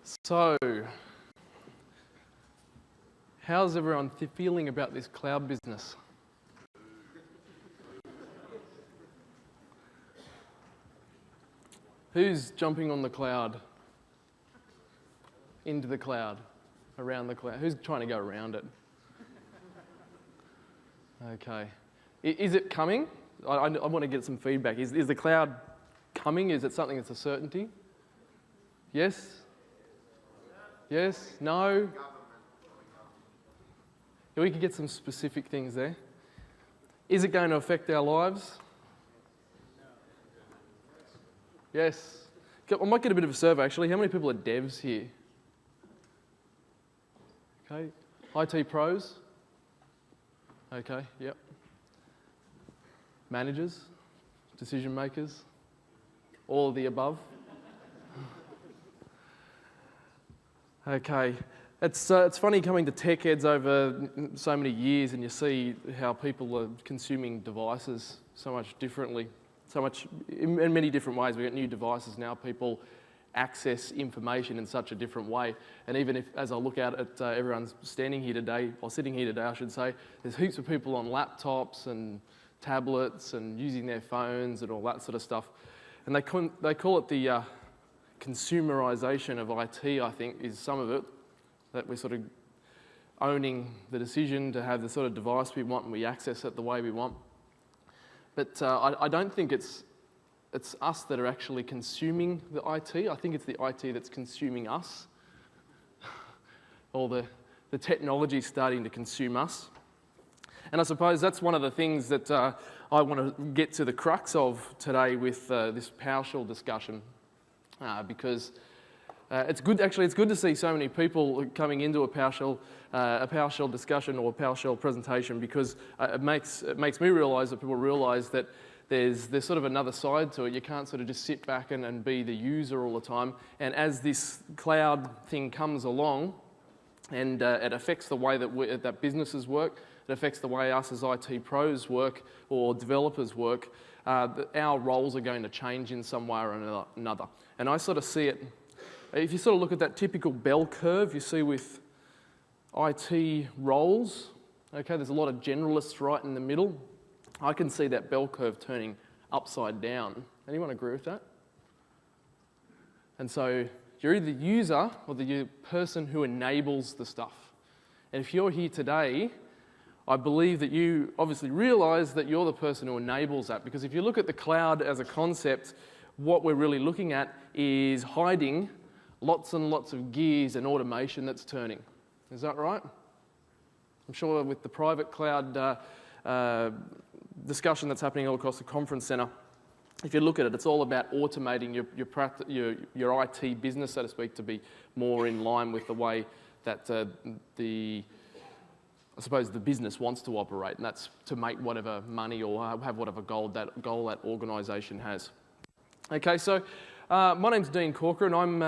So, how's everyone feeling about this cloud business? Who's jumping on the cloud? Into the cloud? Around the cloud? Who's trying to go around it? Okay. Is it coming? I want to get some feedback. Is the cloud coming? Is it something that's a certainty? Yes? Yes? No? Yeah, we could get some specific things there. Is it going to affect our lives? Yes. I might get a bit of a survey actually. How many people are devs here? Okay. IT pros? Okay, yep. Managers? Decision makers? All of the above? Okay. It's funny coming to tech heads over so many years and you see how people are consuming devices so much differently, so much in many different ways. We've got new devices now, people access information in such a different way. And even if, as I look out at everyone's standing here today, or sitting here today I should say, there's heaps of people on laptops and tablets and using their phones and all that sort of stuff. And they call it the consumerisation of IT, I think, is some of it, that we're sort of owning the decision to have the sort of device we want and we access it the way we want. But I don't think it's us that are actually consuming the IT. I think it's the IT that's consuming us. Or the technology starting to consume us. And I suppose that's one of the things that I want to get to the crux of today with this PowerShell discussion. Because it's good to see so many people coming into a PowerShell discussion or a PowerShell presentation, because it makes me realise that people realise that there's sort of another side to it. You can't sort of just sit back and be the user all the time. And as this cloud thing comes along, and it affects the way that businesses work, it affects the way us as IT pros work or developers work, our roles are going to change in some way or another. And I sort of see it, if you sort of look at that typical bell curve you see with IT roles, okay, there's a lot of generalists right in the middle. I can see that bell curve turning upside down. Anyone agree with that? And so you're either the user or the person who enables the stuff. And if you're here today, I believe that you obviously realise that you're the person who enables that, because if you look at the cloud as a concept, what we're really looking at is hiding lots and lots of gears and automation that's turning. Is that right? I'm sure with the private cloud discussion that's happening all across the conference centre, if you look at it, it's all about automating your IT business, so to speak, to be more in line with the way that I suppose the business wants to operate, and that's to make whatever money or have whatever goal that organisation has. Okay, so my name's Dean Corker, and I'm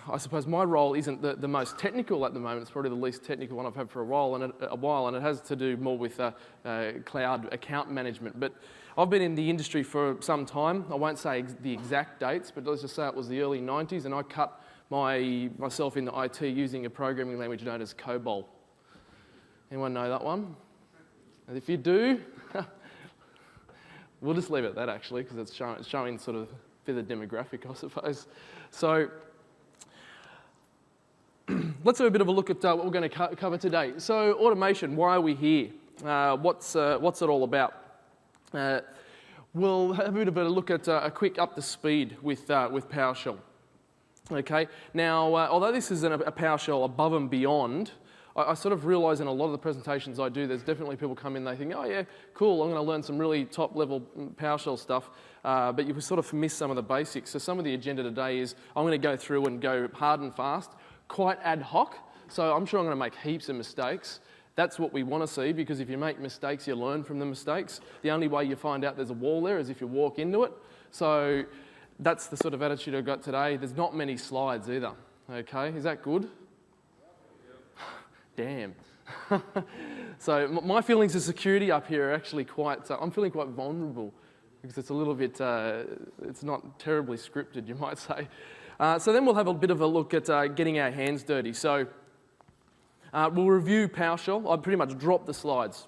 I suppose my role isn't the most technical at the moment. It's probably the least technical one I've had for a while, and it has to do more with cloud account management. But I've been in the industry for some time. I won't say the exact dates, but let's just say it was the early 90s, and I cut myself into IT using a programming language known as COBOL. Anyone know that one? And if you do, we'll just leave it at that actually, because it's showing sort of a bit of demographic, I suppose. So let's have a bit of a look at what we're going to cover today. So automation, why are we here? What's it all about? We'll have a bit of a look at a quick up to speed with PowerShell. Okay, now although this is a PowerShell above and beyond, I sort of realise in a lot of the presentations I do, there's definitely people come in, they think, oh yeah, cool, I'm going to learn some really top level PowerShell stuff, but you sort of miss some of the basics. So some of the agenda today is I'm going to go through and go hard and fast, quite ad hoc, so I'm sure I'm going to make heaps of mistakes. That's what we want to see, because if you make mistakes, you learn from the mistakes. The only way you find out there's a wall there is if you walk into it. So that's the sort of attitude I've got today. There's not many slides either, okay? Is that good? Damn. So my feelings of security up here are actually quite, I'm feeling quite vulnerable, because it's a little bit, it's not terribly scripted, you might say. So then we'll have a bit of a look at getting our hands dirty. So we'll review PowerShell. I've pretty much dropped the slides.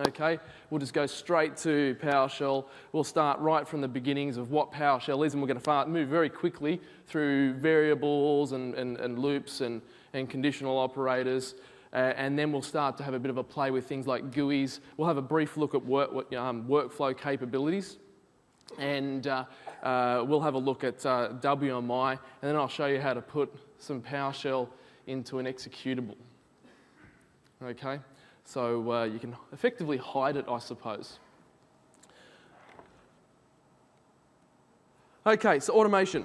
Okay, we'll just go straight to PowerShell. We'll start right from the beginnings of what PowerShell is, and we're going to move very quickly through variables and loops and conditional operators, and then we'll start to have a bit of a play with things like GUIs. We'll have a brief look at workflow capabilities, and we'll have a look at WMI, and then I'll show you how to put some PowerShell into an executable. Okay. So you can effectively hide it, I suppose. Okay, so automation.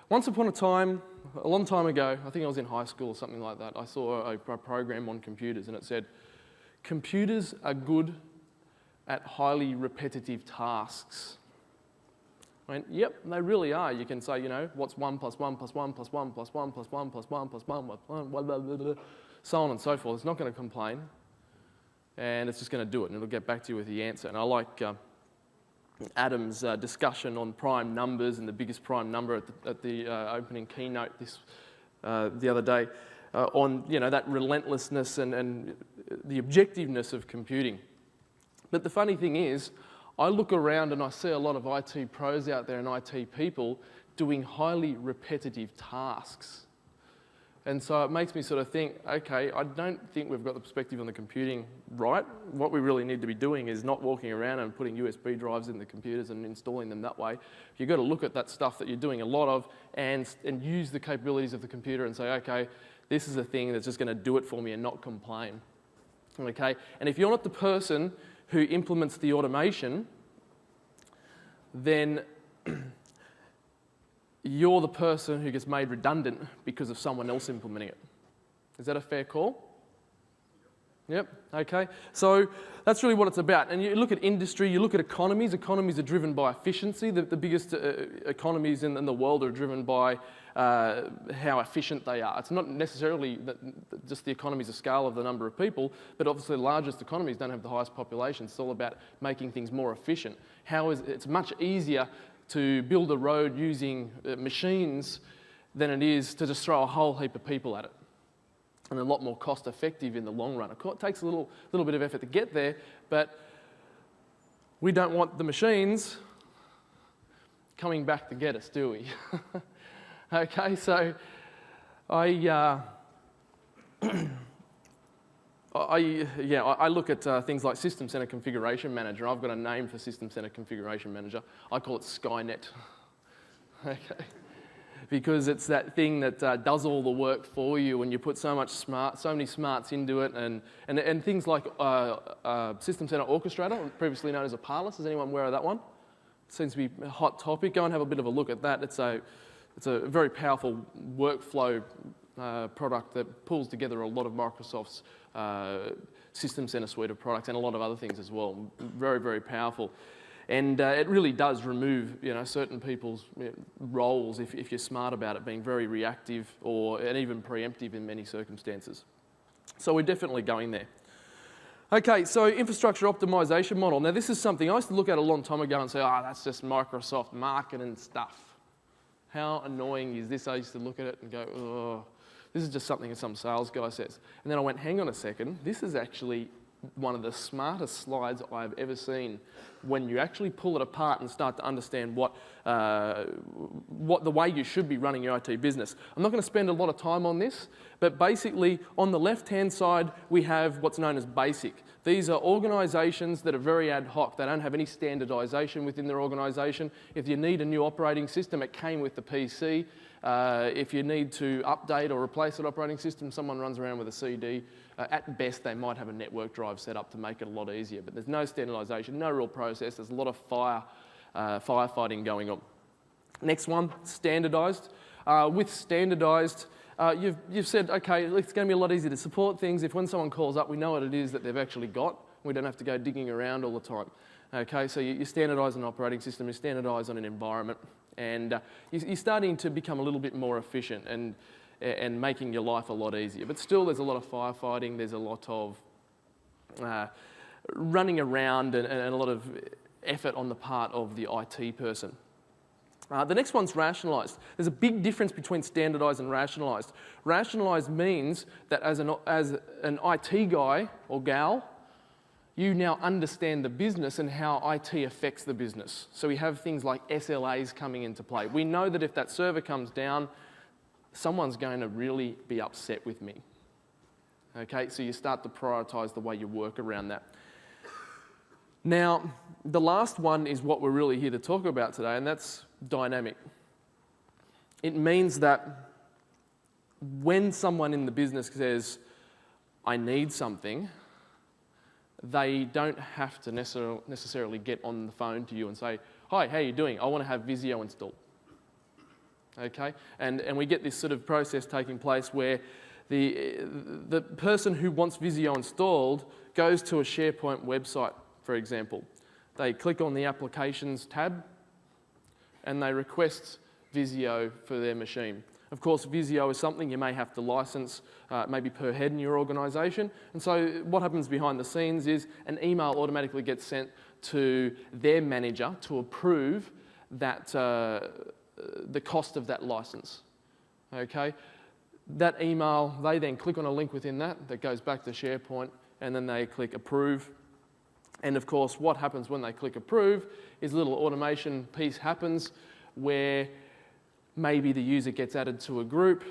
Once upon a time, a long time ago, I think I was in high school or something like that, I saw a program on computers and it said, computers are good at highly repetitive tasks. I went, yep, they really are. You can say, you know, what's 1 plus 1 plus 1 plus 1 plus 1 plus 1 plus 1 plus 1 plus 1, blah, blah, blah, blah, so on and so forth. It's not going to complain, and it's just going to do it, and it'll get back to you with the answer. And I like Adam's discussion on prime numbers and the biggest prime number at the opening keynote the other day on, you know, that relentlessness and the objectiveness of computing. But the funny thing is, I look around and I see a lot of IT pros out there and IT people doing highly repetitive tasks. And so it makes me sort of think, okay, I don't think we've got the perspective on the computing right. What we really need to be doing is not walking around and putting USB drives in the computers and installing them that way. You've got to look at that stuff that you're doing a lot of and use the capabilities of the computer and say, okay, this is a thing that's just going to do it for me and not complain. Okay? And if you're not the person who implements the automation, then you're the person who gets made redundant because of someone else implementing it. Is that a fair call? Yep, okay. So that's really what it's about. And you look at industry, you look at economies. Economies are driven by efficiency. The biggest economies in the world are driven by how efficient they are. It's not necessarily just the economies of scale of the number of people, but obviously the largest economies don't have the highest population. It's all about making things more efficient. It's much easier to build a road using machines than it is to just throw a whole heap of people at it. And a lot more cost effective in the long run. Of course, it takes a little bit of effort to get there, but we don't want the machines coming back to get us, do we? Okay, so I look at things like System Center Configuration Manager. I've got a name for System Center Configuration Manager. I call it Skynet. Okay. Because it's that thing that does all the work for you, and you put so many smarts into it, and things like System Center Orchestrator, previously known as a Parlous. Is anyone aware of that one? It seems to be a hot topic. Go and have a bit of a look at that. It's a very powerful workflow product that pulls together a lot of Microsoft's System Center suite of products and a lot of other things as well. Very, very powerful. And it really does remove, certain people's roles if you're smart about it, being very reactive and even preemptive in many circumstances. So we're definitely going there. Okay, so infrastructure optimization model. Now this is something I used to look at a long time ago and say, that's just Microsoft marketing stuff. How annoying is this? I used to look at it and go, oh, this is just something that some sales guy says. And then I went, hang on a second, this is actually one of the smartest slides I've ever seen when you actually pull it apart and start to understand what the way you should be running your IT business. I'm not going to spend a lot of time on this, but basically on the left-hand side we have what's known as basic. These are organisations that are very ad hoc. They don't have any standardisation within their organisation. If you need a new operating system, it came with the PC. If you need to update or replace an operating system, someone runs around with a CD. At best, they might have a network drive set up to make it a lot easier, but there's no standardisation, no real process. There's a lot of firefighting going on. Next one, standardised. With standardised, you've said, okay, it's going to be a lot easier to support things if when someone calls up, we know what it is that they've actually got. We don't have to go digging around all the time. Okay, so you standardise an operating system, you standardise on an environment, and you're starting to become a little bit more efficient and making your life a lot easier. But still, there's a lot of firefighting, there's a lot of running around and a lot of effort on the part of the IT person. The next one's rationalised. There's a big difference between standardised and rationalised. Rationalised means that as an IT guy or gal, you now understand the business and how IT affects the business. So we have things like SLAs coming into play. We know that if that server comes down, someone's going to really be upset with me. Okay, so you start to prioritise the way you work around that. Now, the last one is what we're really here to talk about today, and that's dynamic. It means that when someone in the business says, I need something, they don't have to necessarily get on the phone to you and say, hi, how are you doing? I want to have Visio installed. Okay? And we get this sort of process taking place where the person who wants Visio installed goes to a SharePoint website, for example. They click on the Applications tab and they request Visio for their machine. Of course, Visio is something you may have to license, maybe per head in your organisation. And so what happens behind the scenes is an email automatically gets sent to their manager to approve that the cost of that license. Okay? That email, they then click on a link within that goes back to SharePoint, and then they click approve. And of course, what happens when they click approve is a little automation piece happens where maybe the user gets added to a group,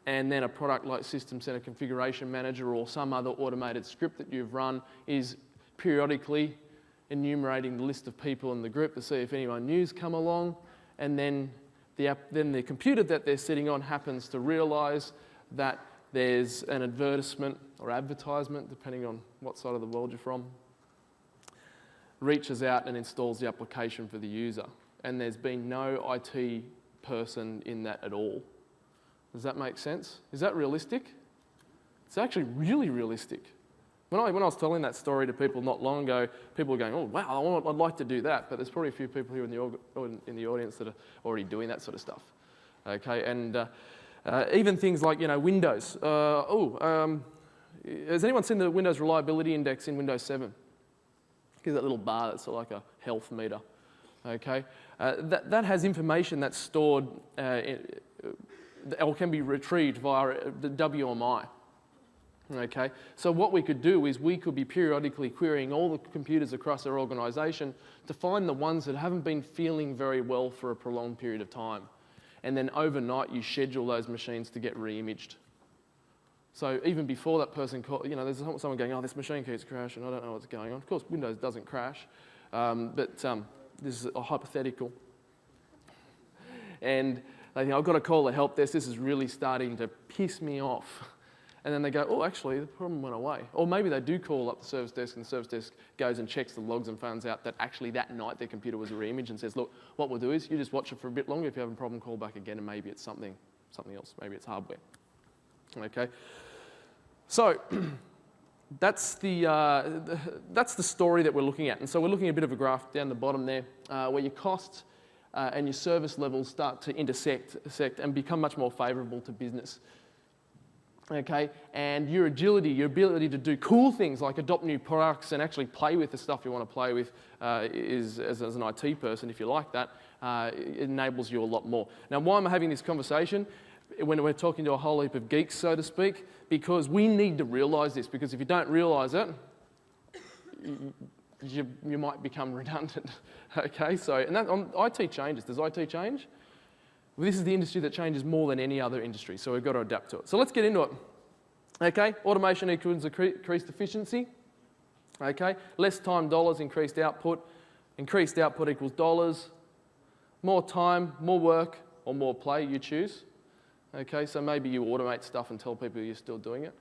and then a product like System Center Configuration Manager or some other automated script that you've run is periodically enumerating the list of people in the group to see if anyone new's come along, and then the computer that they're sitting on happens to realise that there's an advertisement or advertisement, depending on what side of the world you're from, reaches out and installs the application for the user. And there's been no IT person in that at all. Does that make sense? Is that realistic? It's actually really realistic. When I was telling that story to people not long ago, people were going, oh, wow, I'd like to do that. But there's probably a few people here in the audience that are already doing that sort of stuff. Okay, and even things like, Windows. Has anyone seen the Windows Reliability Index in Windows 7? Here's that little bar that's like a health meter. Okay, that has information that's stored or can be retrieved via the WMI. Okay, so what we could do is we could be periodically querying all the computers across our organisation to find the ones that haven't been feeling very well for a prolonged period of time. And then overnight you schedule those machines to get re-imaged. So even before that person called, there's someone going, oh, this machine keeps crashing, I don't know what's going on. Of course, Windows doesn't crash, but this is a hypothetical. And they think, I've got to call the help desk, this is really starting to piss me off. And then they go, oh, actually, the problem went away. Or maybe they do call up the service desk, and the service desk goes and checks the logs and finds out that actually that night their computer was re-imaged and says, look, what we'll do is you just watch it for a bit longer. If you have a problem, call back again, and maybe it's something else. Maybe it's hardware. Okay. So that's the story that we're looking at. And so we're looking at a bit of a graph down the bottom there where your costs and your service levels start to intersect and become much more favourable to business. Okay, and your agility, your ability to do cool things like adopt new products and actually play with the stuff you want to play with is, as an IT person, if you like that, it enables you a lot more. Now, why am I having this conversation when we're talking to a whole heap of geeks, so to speak? Because we need to realise this, because if you don't realise it, you might become redundant. Okay, so, and that, IT changes. Does IT change? Well, this is the industry that changes more than any other industry, so we've got to adapt to it. So let's get into it. Okay, automation equals increased efficiency. Okay, less time, dollars, increased output. Increased output equals dollars. More time, more work, or more play, you choose. Okay, so maybe you automate stuff and tell people you're still doing it.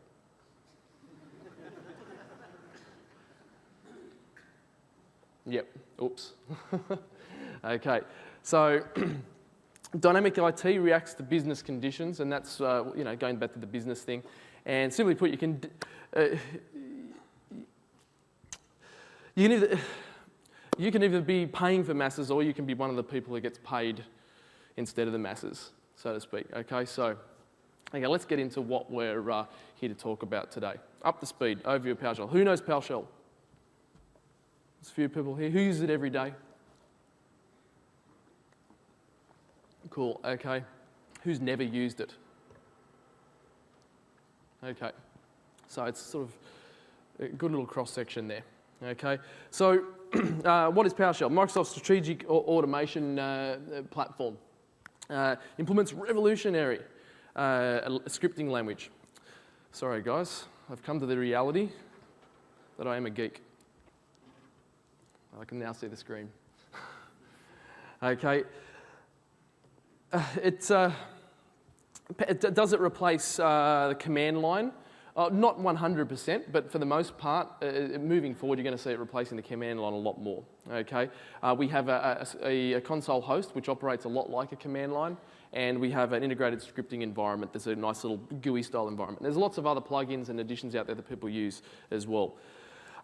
Yep, oops. Okay, so dynamic IT reacts to business conditions, and that's going back to the business thing. And simply put, you can either be paying for masses, or you can be one of the people who gets paid instead of the masses, so to speak. Okay, so let's get into what we're here to talk about today. Up to speed, overview of PowerShell. Who knows PowerShell? There's a few people here. Who uses it every day? Cool, okay. Who's never used it? Okay, so it's sort of a good little cross-section there. Okay, so what is PowerShell? Microsoft's strategic automation platform. Implements revolutionary scripting language. Sorry guys, I've come to the reality that I am a geek. I can now see the screen. Okay. Does it replace the command line? Not 100%, but for the most part, moving forward, you're going to see it replacing the command line a lot more. Okay, we have a console host which operates a lot like a command line, and we have an integrated scripting environment. There's a nice little GUI style environment. There's lots of other plugins and additions out there that people use as well.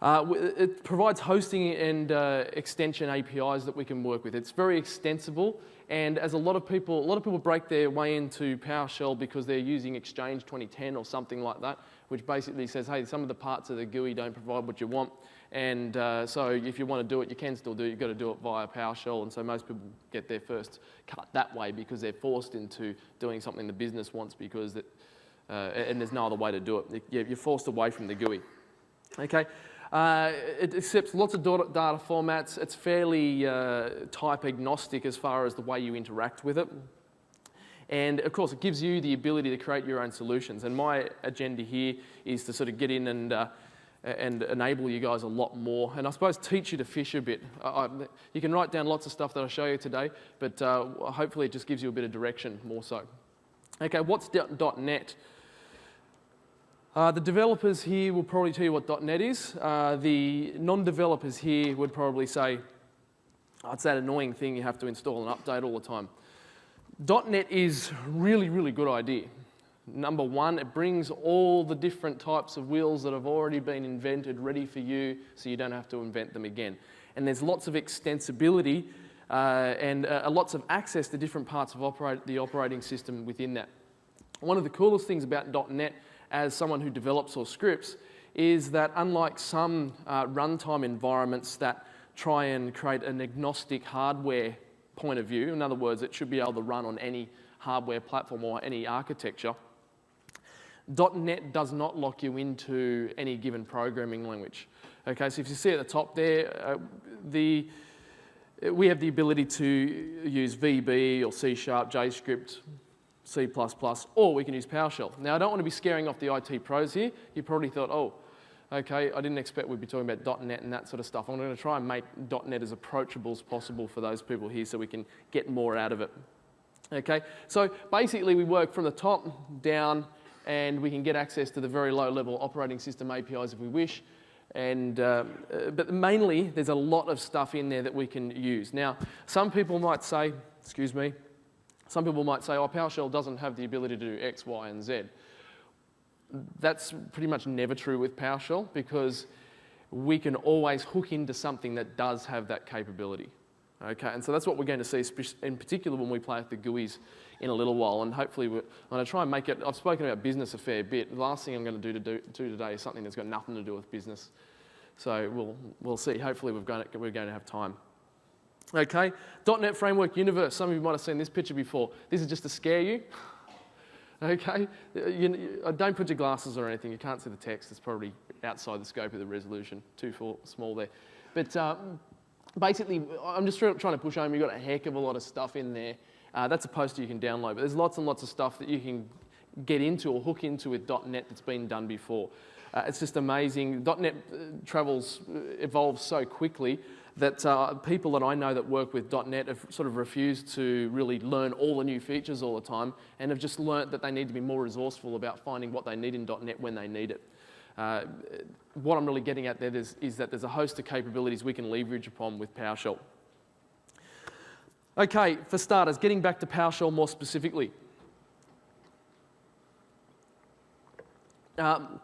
It provides hosting and extension APIs that we can work with. It's very extensible, and as a lot of people break their way into PowerShell because they're using Exchange 2010 or something like that, which basically says, hey, some of the parts of the GUI don't provide what you want, and so if you want to do it, you can still do it. You've got to do it via PowerShell, and so most people get their first cut that way because they're forced into doing something the business wants because and there's no other way to do it. You're forced away from the GUI. Okay. It accepts lots of data formats. It's fairly type agnostic as far as the way you interact with it. And of course, it gives you the ability to create your own solutions. And my agenda here is to sort of get in and enable you guys a lot more. And I suppose teach you to fish a bit. You can write down lots of stuff that I show you today, but hopefully it just gives you a bit of direction more so. Okay, what's .NET? The developers here will probably tell you what .NET is. The non-developers here would probably say, oh, it's that annoying thing you have to install and update all the time. .NET is really, really good idea. Number one, it brings all the different types of wheels that have already been invented ready for you so you don't have to invent them again. And there's lots of extensibility and lots of access to different parts of the operating system within that. One of the coolest things about .NET as someone who develops or scripts is that unlike some runtime environments that try and create an agnostic hardware point of view, in other words, it should be able to run on any hardware platform or any architecture, .NET does not lock you into any given programming language. Okay, so if you see at the top there, we have the ability to use VB or C#, JavaScript, C++, or we can use PowerShell. Now, I don't want to be scaring off the IT pros here. You probably thought, oh, okay, I didn't expect we'd be talking about .NET and that sort of stuff. I'm going to try and make .NET as approachable as possible for those people here so we can get more out of it. Okay, so basically we work from the top down and we can get access to the very low-level operating system APIs if we wish. And, but mainly, there's a lot of stuff in there that we can use. Now, some people might say, excuse me, some people might say, oh, PowerShell doesn't have the ability to do X, Y, and Z. That's pretty much never true with PowerShell because we can always hook into something that does have that capability. Okay, and so that's what we're going to see, in particular when we play with the GUIs in a little while, and hopefully I'm going to try and make it, I've spoken about business a fair bit. The last thing I'm going to do today is something that's got nothing to do with business. So we'll see. Hopefully we're going to have time. Okay, .NET Framework Universe. Some of you might have seen this picture before. This is just to scare you. Okay, don't put your glasses or anything. You can't see the text. It's probably outside the scope of the resolution. Too small there. But basically, I'm just trying to push home. You've got a heck of a lot of stuff in there. That's a poster you can download. But there's lots and lots of stuff that you can get into or hook into with .NET that's been done before. It's just amazing. .NET evolves so quickly that people that I know that work with .NET have sort of refused to really learn all the new features all the time and have just learnt that they need to be more resourceful about finding what they need in .NET when they need it. What I'm really getting at there is that there's a host of capabilities we can leverage upon with PowerShell. Okay, for starters, getting back to PowerShell more specifically. For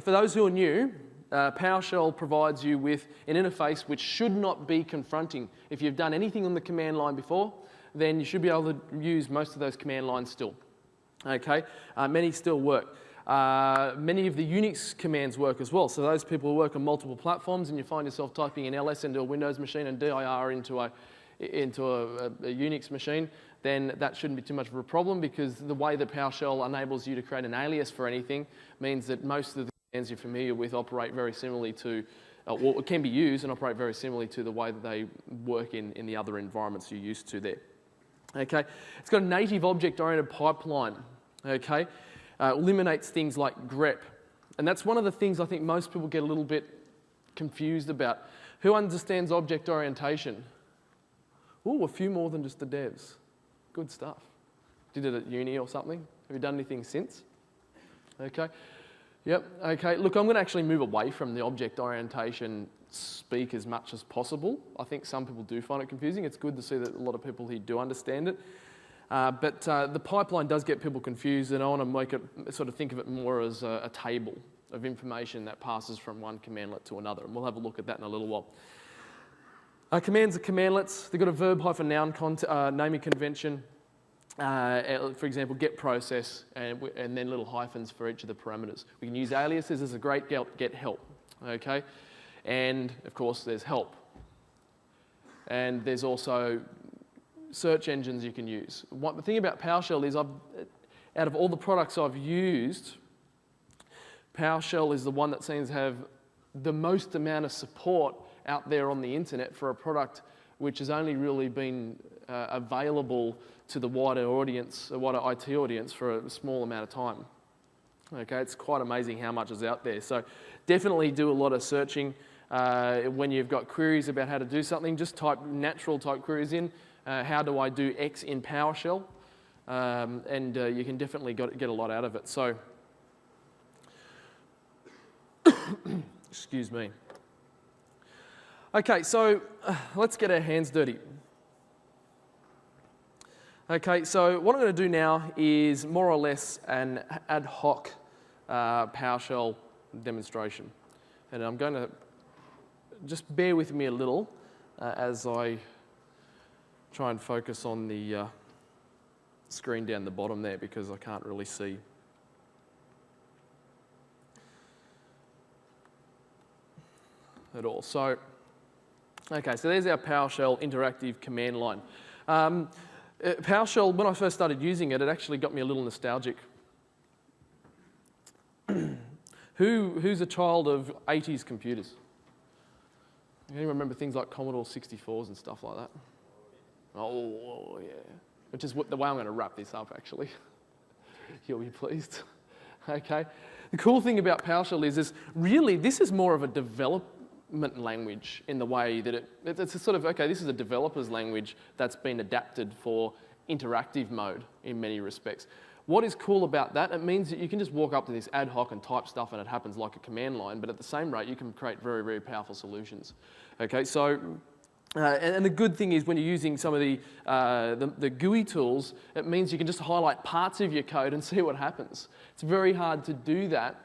those who are new, PowerShell provides you with an interface which should not be confronting. If you've done anything on the command line before, then you should be able to use most of those command lines still. Okay, many still work. Many of the Unix commands work as well. So those people who work on multiple platforms and you find yourself typing in ls into a Windows machine and dir into a Unix machine, then that shouldn't be too much of a problem, because the way that PowerShell enables you to create an alias for anything means that most of the commands you're familiar with operate very similarly to, or can be used and operate very similarly to the way that they work in the other environments you're used to there. Okay, it's got a native object-oriented pipeline. Okay, eliminates things like grep, and that's one of the things I think most people get a little bit confused about. Who understands object orientation? Ooh, a few more than just the devs. Good stuff. Did it at uni or something? Have you done anything since? Okay. Yep. Okay. Look, I'm going to actually move away from the object orientation speak as much as possible. I think some people do find it confusing. It's good to see that a lot of people here do understand it. But the pipeline does get people confused, and I want to make it, sort of think of it more as a table of information that passes from one commandlet to another, and we'll have a look at that in a little while. Commands are commandlets. They've got a verb-noun naming convention. For example, get process, and then little hyphens for each of the parameters. We can use aliases as a great get help. Okay, and of course there's help, and there's also search engines you can use. The thing about PowerShell is, out of all the products I've used, PowerShell is the one that seems to have the most amount of support out there on the internet for a product which has only really been available to the wider audience, the wider IT audience, for a small amount of time. Okay, it's quite amazing how much is out there. So definitely do a lot of searching. When you've got queries about how to do something, just type natural type queries in. How do I do X in PowerShell? And you can definitely get a lot out of it. So, excuse me. Okay, so let's get our hands dirty. Okay, so what I'm going to do now is more or less an ad hoc PowerShell demonstration. And I'm going to just bear with me a little as I try and focus on the screen down the bottom there, because I can't really see. At all. So, okay, so there's our PowerShell interactive command line. PowerShell, when I first started using it, it actually got me a little nostalgic. Who's a child of 80s computers? Anyone remember things like Commodore 64s and stuff like that? Oh, yeah. Which is the way I'm going to wrap this up, actually. You'll be pleased. Okay. The cool thing about PowerShell is really this is more of a development language in the way that it's a sort of, okay, this is a developer's language that's been adapted for interactive mode in many respects. What is cool about that? It means that you can just walk up to this ad hoc and type stuff and it happens like a command line, but at the same rate, you can create very, very powerful solutions. Okay, so and the good thing is when you're using some of the GUI tools, it means you can just highlight parts of your code and see what happens. It's very hard to do that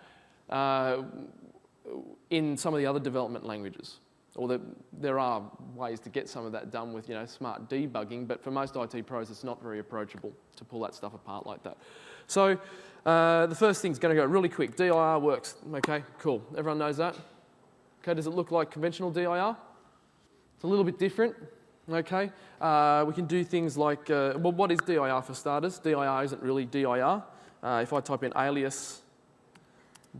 in some of the other development languages. Or there are ways to get some of that done with smart debugging, but for most IT pros, it's not very approachable to pull that stuff apart like that. So the first thing's going to go really quick. DIR works. Okay, cool. Everyone knows that? Okay, does it look like conventional DIR? It's a little bit different, okay? We can do things like, well, what is DIR for starters? DIR isn't really DIR. If I type in alias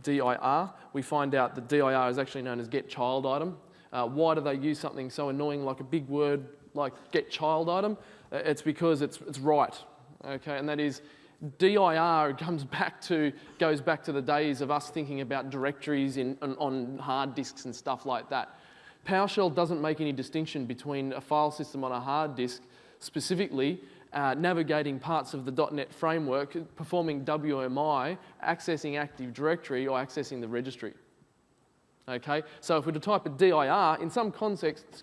DIR, we find out that DIR is actually known as get child item. Why do they use something so annoying like a big word like get child item? It's because it's right, okay? And that is DIR goes back to the days of us thinking about directories on hard disks and stuff like that. PowerShell doesn't make any distinction between a file system on a hard disk, specifically navigating parts of the .NET framework, performing WMI, accessing Active Directory, or accessing the registry. Okay, so if we were to type a DIR, in some contexts,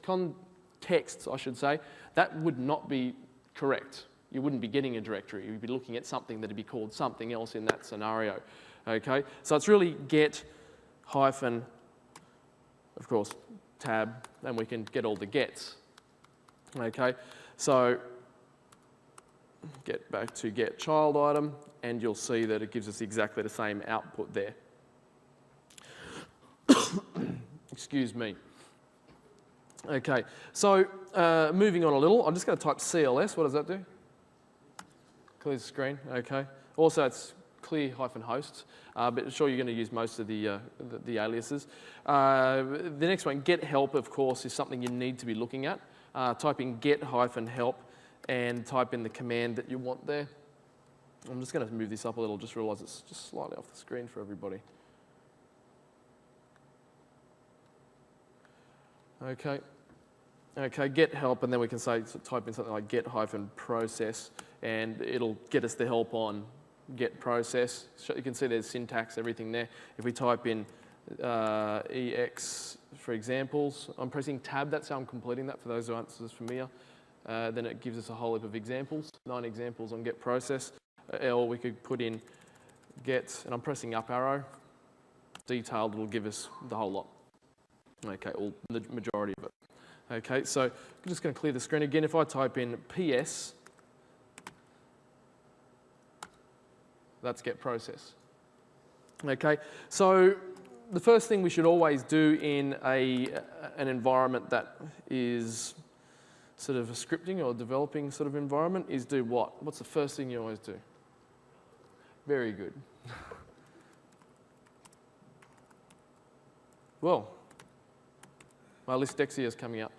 I should say, that would not be correct. You wouldn't be getting a directory. You'd be looking at something that would be called something else in that scenario. Okay, so it's really get hyphen, of course, tab, and we can get all the gets. Okay, so get back to get child item, and you'll see that it gives us exactly the same output there. Excuse me. Okay, so moving on a little, I'm just going to type CLS. What does that do? Clears the screen. Okay. Also, it's clear-hosts, but sure you're going to use most of the aliases. The next one, get help, of course, is something you need to be looking at. Type in get-help and type in the command that you want there. I'm just going to move this up a little, just realise it's just slightly off the screen for everybody. Okay. Okay, get help, and then we can say, type in something like get-process, and it'll get us the help on get process. You can see there's syntax, everything there. If we type in EX for examples, I'm pressing tab, that's how I'm completing that for those who aren't as familiar. Then it gives us a whole heap of examples, 9 examples on get process. Or we could put in get, and I'm pressing up arrow. Detailed will give us the whole lot. Okay, or the majority of it. Okay, so I'm just going to clear the screen again. If I type in PS, that's get process. Okay, so the first thing we should always do in an environment that is sort of a scripting or developing sort of environment is do what? What's the first thing you always do? Very good. Well, my Listexia is coming up.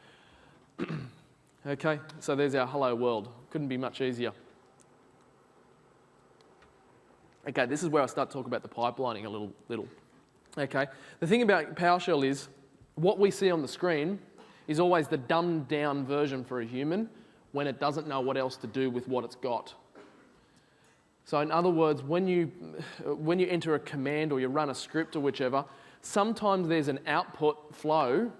Okay, so there's our hello world. Couldn't be much easier. Okay, this is where I start talking about the pipelining a little. Okay, the thing about PowerShell is what we see on the screen is always the dumbed down version for a human when it doesn't know what else to do with what it's got. So in other words, when you enter a command or you run a script or whichever, sometimes there's an output flow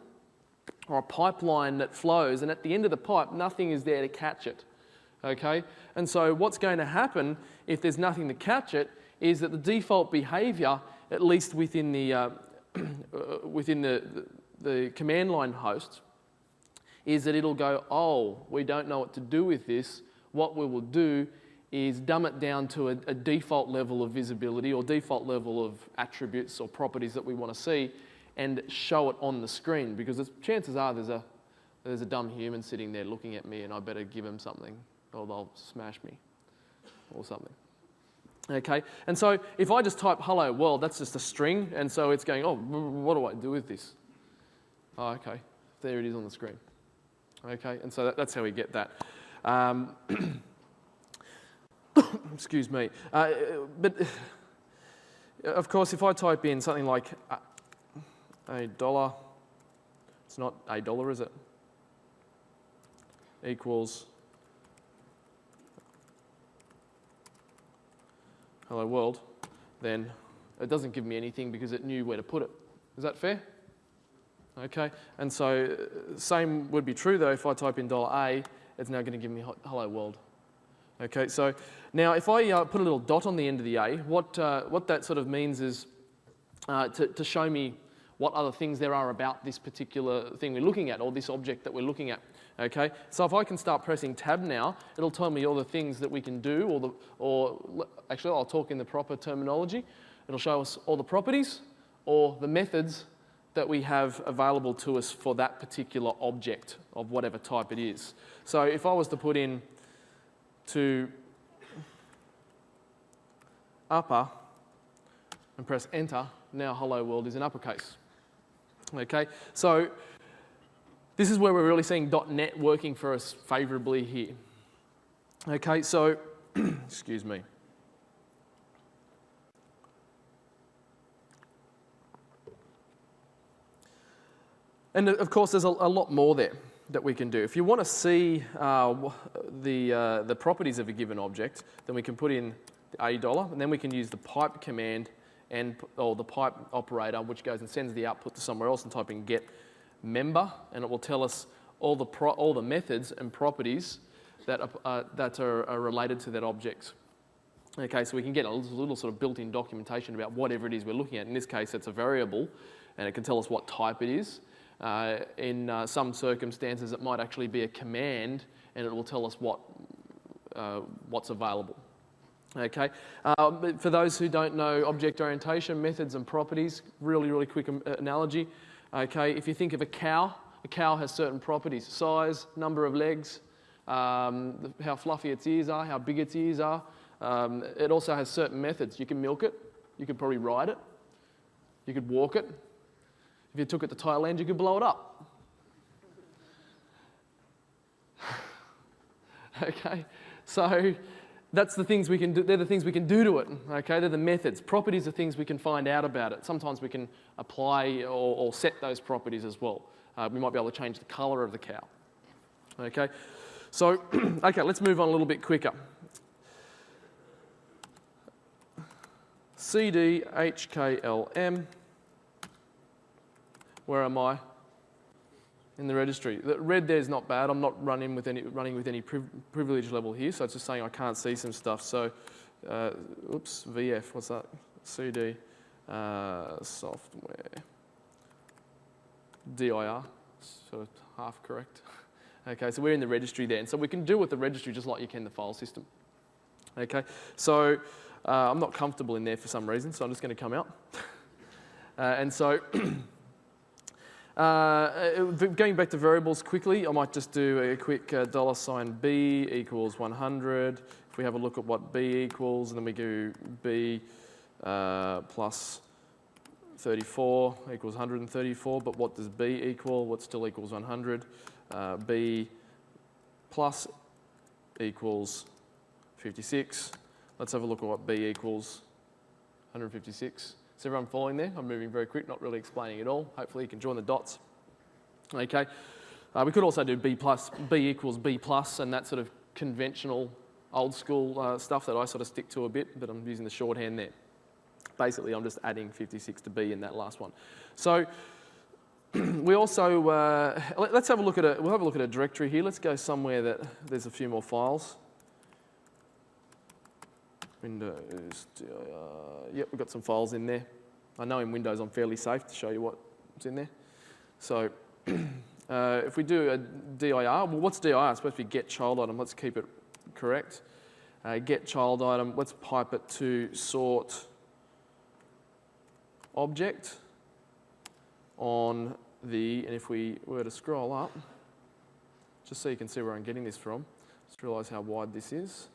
or a pipeline that flows, and at the end of the pipe, nothing is there to catch it. Okay? And so what's going to happen if there's nothing to catch it is that the default behavior, at least within the command line host, is that it'll go, oh, we don't know what to do with this. What we will do is dumb it down to a default level of visibility or default level of attributes or properties that we want to see and show it on the screen, because chances are there's a dumb human sitting there looking at me and I better give them something or they'll smash me or something. Okay, and so if I just type hello world, that's just a string, and so it's going, oh, what do I do with this? Oh, okay, there it is on the screen. Okay, and so that's how we get that. Excuse me. But of course, if I type in something like $1, it's not $1, is it? Equals hello world, then it doesn't give me anything because it knew where to put it. Is that fair? Okay, and so same would be true though if I type in $A, it's now going to give me hello world. Okay, so now if I put a little dot on the end of the A, what that sort of means is to show me what other things there are about this particular thing we're looking at or this object that we're looking at. Okay, so if I can start pressing tab now, it'll tell me all the things that we can do, or actually I'll talk in the proper terminology. It'll show us all the properties or the methods that we have available to us for that particular object of whatever type it is. So if I was to put in to upper and press enter, now hello world is in uppercase. Okay, so this is where we're really seeing .NET working for us favorably here. Okay, so, excuse me. And of course, there's a lot more there that we can do. If you want to see the properties of a given object, then we can put in $, and then we can use the pipe command or the pipe operator, which goes and sends the output to somewhere else, and type in get member, and it will tell us all the methods and properties that are related to that object. Okay, so we can get a little sort of built-in documentation about whatever it is we're looking at. In this case, it's a variable, and it can tell us what type it is. In some circumstances, it might actually be a command, and it will tell us what's available. Okay, but for those who don't know object orientation, methods and properties, really quick analogy. Okay, if you think of a cow has certain properties: size, number of legs, how fluffy its ears are, how big its ears are. It also has certain methods. You can milk it, you could probably ride it, you could walk it. If you took it to Thailand, you could blow it up. Okay, so that's the things we can do. They're the things we can do to it. Okay, they're the methods. Properties are things we can find out about it. Sometimes we can apply or set those properties as well. We might be able to change the colour of the cow. Okay, so okay, let's move on a little bit quicker. CD HKLM. Where am I? In the registry. The red there is not bad. I'm not running with any privilege level here, so it's just saying I can't see some stuff. So, oops, VF, what's that? CD, software, DIR, sort of half correct. Okay, so we're in the registry there, and so we can deal with the registry just like you can the file system. Okay, so I'm not comfortable in there for some reason, so I'm just going to come out. And so. Going back to variables quickly, I might just do a quick $B equals 100. If we have a look at what B equals, and then we do B plus 34 equals 134, but what does B equal? What still equals 100? B plus equals 56. Let's have a look at what B equals 156. Is everyone following there? I'm moving very quick, not really explaining it all. Hopefully you can join the dots. Okay. We could also do B equals B plus, and that sort of conventional, old school stuff that I sort of stick to a bit, but I'm using the shorthand there. Basically, I'm just adding 56 to B in that last one. So we also let's have a look at we'll have a look at a directory here. Let's go somewhere that there's a few more files. Windows, yep, we've got some files in there. I know in Windows I'm fairly safe to show you what's in there. So if we do a dir, well, what's dir? It's supposed to be get child item. Let's keep it correct. Get child item, let's pipe it to sort object on the, and if we were to scroll up, just so you can see where I'm getting this from, just realise how wide this is.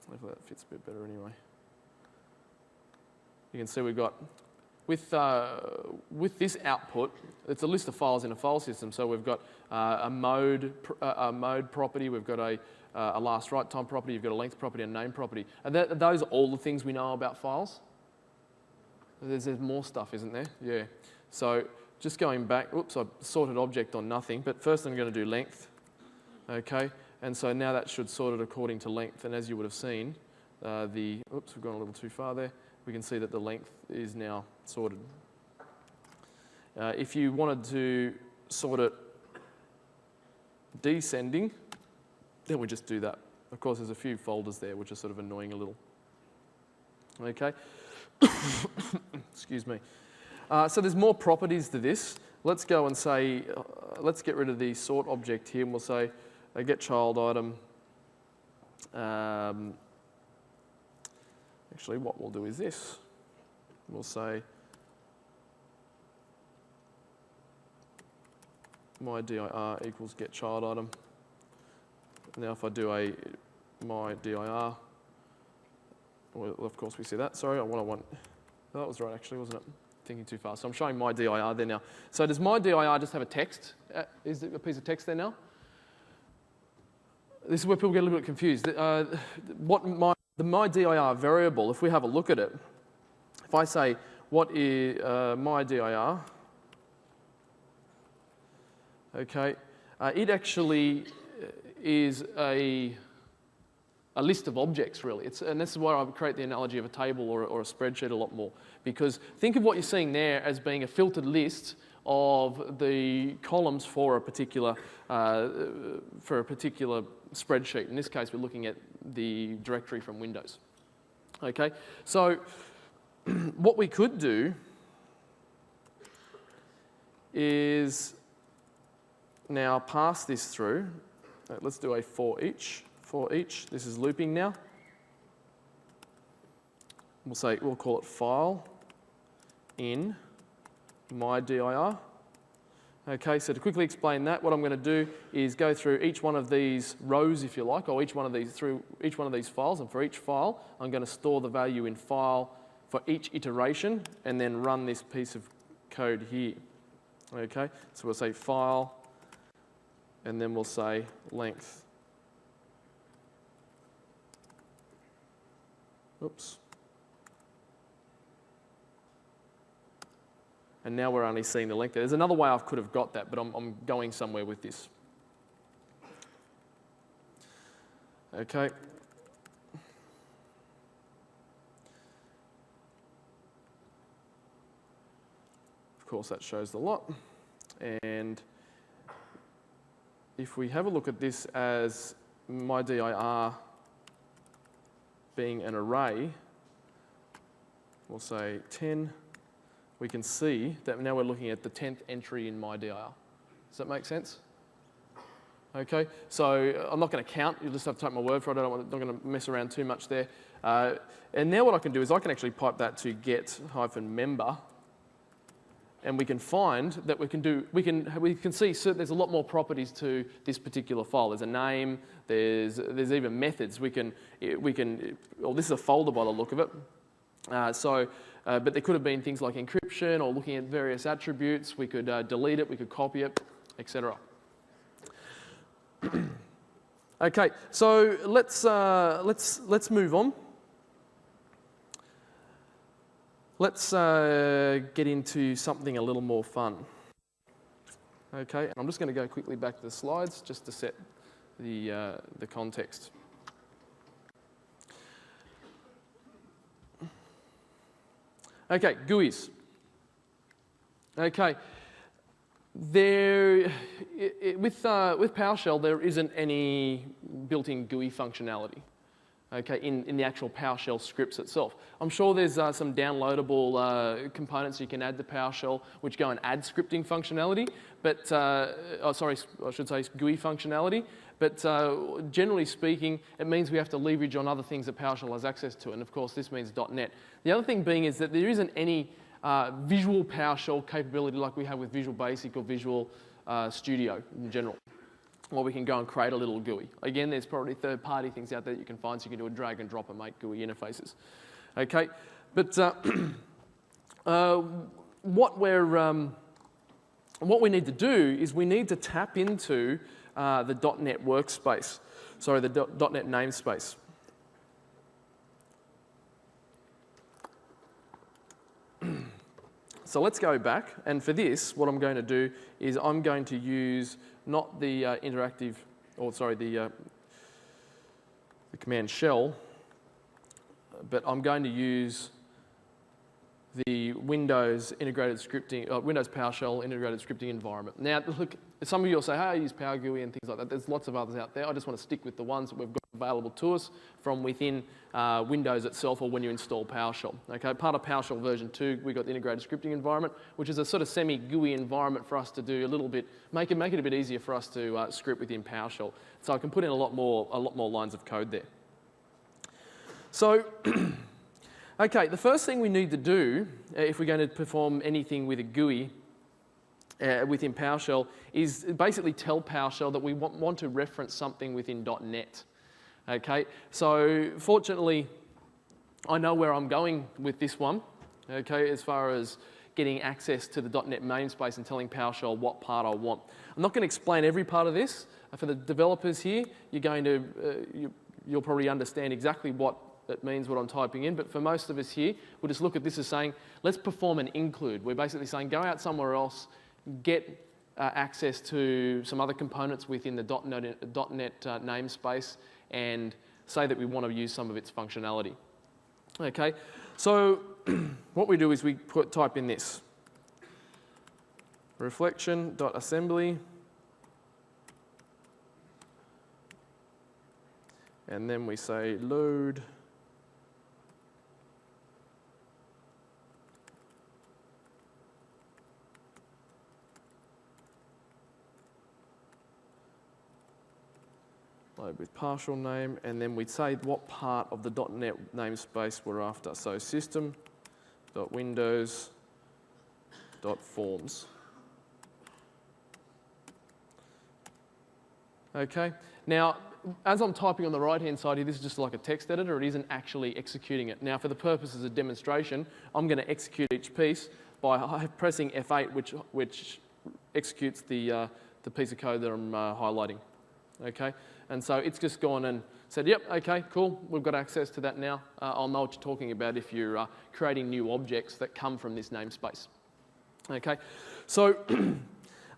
Hopefully that fits a bit better anyway. You can see we've got, with this output, it's a list of files in a file system. So we've got a mode property, we've got a last write time property, you've got a length property and a name property. And those are all the things we know about files. There's more stuff, isn't there? Yeah. So just going back, oops, I sorted object on nothing, but first I'm going to do length. Okay. And so now that should sort it according to length. And as you would have seen, oops, we've gone a little too far there. We can see that the length is now sorted. If you wanted to sort it descending, then we just do that. Of course, there's a few folders there, which are sort of annoying a little. Okay. Excuse me. So there's more properties to this. Let's go and say, let's get rid of the sort object here, and we'll say, get child item. Actually, what we'll do is this. We'll say my dir equals get child item. Now if I do a my dir, well, of course we see that. Sorry, I want. That was right actually, wasn't it? Thinking too fast. So I'm showing my dir there now. So does my dir just have a text? Is it a piece of text there now? This is where people get a little bit confused. The my dir variable, if we have a look at it, if I say, what is my dir, okay, it actually is a list of objects, really. And this is why I would create the analogy of a table or a spreadsheet a lot more. Because think of what you're seeing there as being a filtered list of the columns for a particular spreadsheet. In this case, we're looking at the directory from Windows. Okay, so what we could do is now pass this through let's do a for each. For each, this is looping now. We'll call it file in my dir. Okay, so to quickly explain that, what I'm going to do is go through each one of these rows, if you like, or through each one of these files, and for each file, I'm going to store the value in file for each iteration, and then run this piece of code here. Okay, so we'll say file, and then we'll say length. Oops. And now we're only seeing the length there. There's another way I could have got that, but I'm going somewhere with this. Okay. Of course, that shows the lot. And if we have a look at this as my dir being an array, we'll say 10. We can see that now we're looking at the 10th entry in my dir. Does that make sense? Okay, so I'm not going to count. You'll just have to take my word for it. I'm not going to mess around too much there. And now what I can do is I can actually pipe that to get-member, and we can find that we can see there's a lot more properties to this particular file. There's a name. There's even methods. Well, this is a folder by the look of it. But there could have been things like encryption or looking at various attributes. We could delete it. We could copy it, etc. Okay, so let's move on. Let's get into something a little more fun. Okay, and I'm just going to go quickly back to the slides just to set the context. Okay, GUIs. Okay, with PowerShell, there isn't any built-in GUI functionality. Okay, in the actual PowerShell scripts itself. I'm sure there's some downloadable components you can add to PowerShell which go and add scripting functionality, but sorry, I should say GUI functionality. But generally speaking, it means we have to leverage on other things that PowerShell has access to, and of course this means .NET. The other thing being is that there isn't any visual PowerShell capability like we have with Visual Basic or Visual Studio in general, or we can go and create a little GUI. Again, there's probably third-party things out there that you can find, so you can do a drag and drop and make GUI interfaces. Okay, but what we need to do is we need to tap into the .NET workspace, sorry, the .NET namespace. So let's go back, and for this, what I'm going to do is I'm going to use not the the command shell, but I'm going to use the Windows integrated scripting, Windows PowerShell integrated scripting environment. Now, look, some of you will say, hey, I use Power GUI and things like that. There's lots of others out there. I just want to stick with the ones that we've got available to us from within Windows itself or when you install PowerShell. Okay, part of PowerShell version 2, we've got the integrated scripting environment, which is a sort of semi-GUI environment for us to do a little bit, make it a bit easier for us to script within PowerShell. So I can put in a lot more lines of code there. So, okay, the first thing we need to do if we're going to perform anything with a GUI within PowerShell is basically tell PowerShell that we want to reference something within .NET. Okay, so fortunately, I know where I'm going with this one. Okay, as far as getting access to the .NET namespace and telling PowerShell what part I want. I'm not going to explain every part of this. For the developers here, you'll probably understand exactly what it means, what I'm typing in, but for most of us here, we'll just look at this as saying, let's perform an include. We're basically saying, go out somewhere else, get access to some other components within the .NET namespace, and say that we want to use some of its functionality. Okay, so what we do is we type in this, reflection.assembly, and then we say load load with partial name, and then we'd say what part of the .NET namespace we're after. So system.windows.forms. Okay, now as I'm typing on the right-hand side here, this is just like a text editor. It isn't actually executing it. Now, for the purposes of demonstration, I'm going to execute each piece by pressing F8, which executes the piece of code that I'm highlighting. Okay, and so it's just gone and said, yep, okay, cool, we've got access to that now. I'll know what you're talking about if you're creating new objects that come from this namespace. Okay, so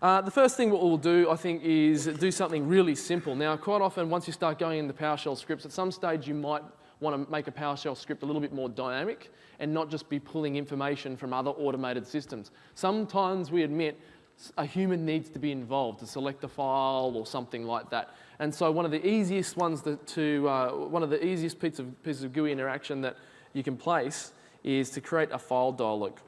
the first thing what we'll do, I think, is do something really simple. Now, quite often, once you start going into PowerShell scripts, at some stage you might want to make a PowerShell script a little bit more dynamic and not just be pulling information from other automated systems. Sometimes we admit a human needs to be involved to select a file or something like that. And so one of the easiest ones one of the easiest pieces of GUI interaction that you can place is to create a file dialog.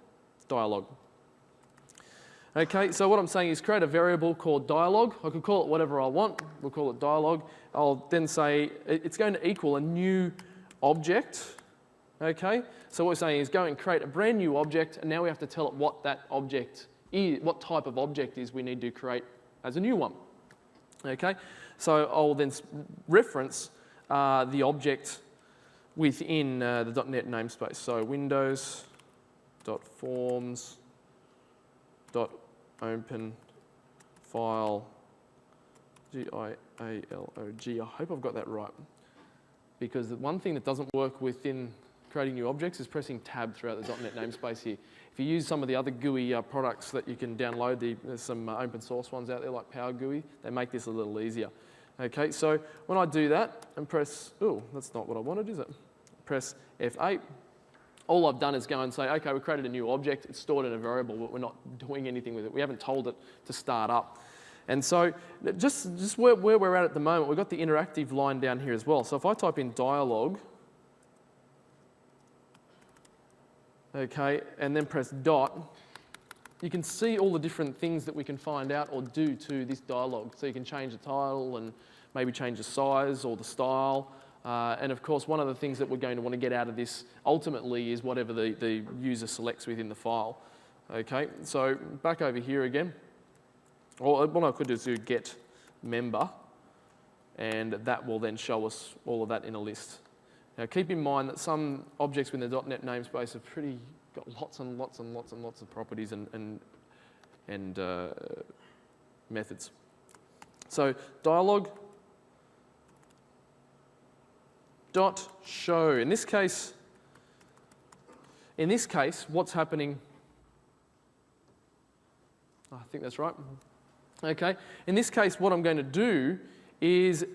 Okay, so what I'm saying is create a variable called dialog. I can call it whatever I want. We'll call it dialog. I'll then say it's going to equal a new object. Okay, so what we're saying is go and create a brand new object, and now we have to tell it what that object is, what type of object is we need to create as a new one. Okay, so I'll then reference the object within the .NET namespace. So windows.forms.open file GIALOG. I hope I've got that right, because the one thing that doesn't work within creating new objects is pressing tab throughout the .NET namespace here. If you use some of the other GUI products that you can download, there's some open source ones out there like PowerGUI, they make this a little easier. Okay, so when I do that and press, oh, that's not what I wanted, is it? Press F8. All I've done is go and say, okay, we created a new object, it's stored in a variable, but we're not doing anything with it. We haven't told it to start up. And so just where we're at the moment, we've got the interactive line down here as well. So if I type in dialog, okay, and then press dot, you can see all the different things that we can find out or do to this dialog. So you can change the title and maybe change the size or the style. And of course, one of the things that we're going to want to get out of this ultimately is whatever the user selects within the file. Okay, so back over here again. Or what I could do is do get member, and that will then show us all of that in a list. Now keep in mind that some objects within the .NET namespace have got lots and lots and lots and lots of properties and methods. So dialog dot show. In this case, what's happening? I think that's right. Okay. In this case, what I'm going to do is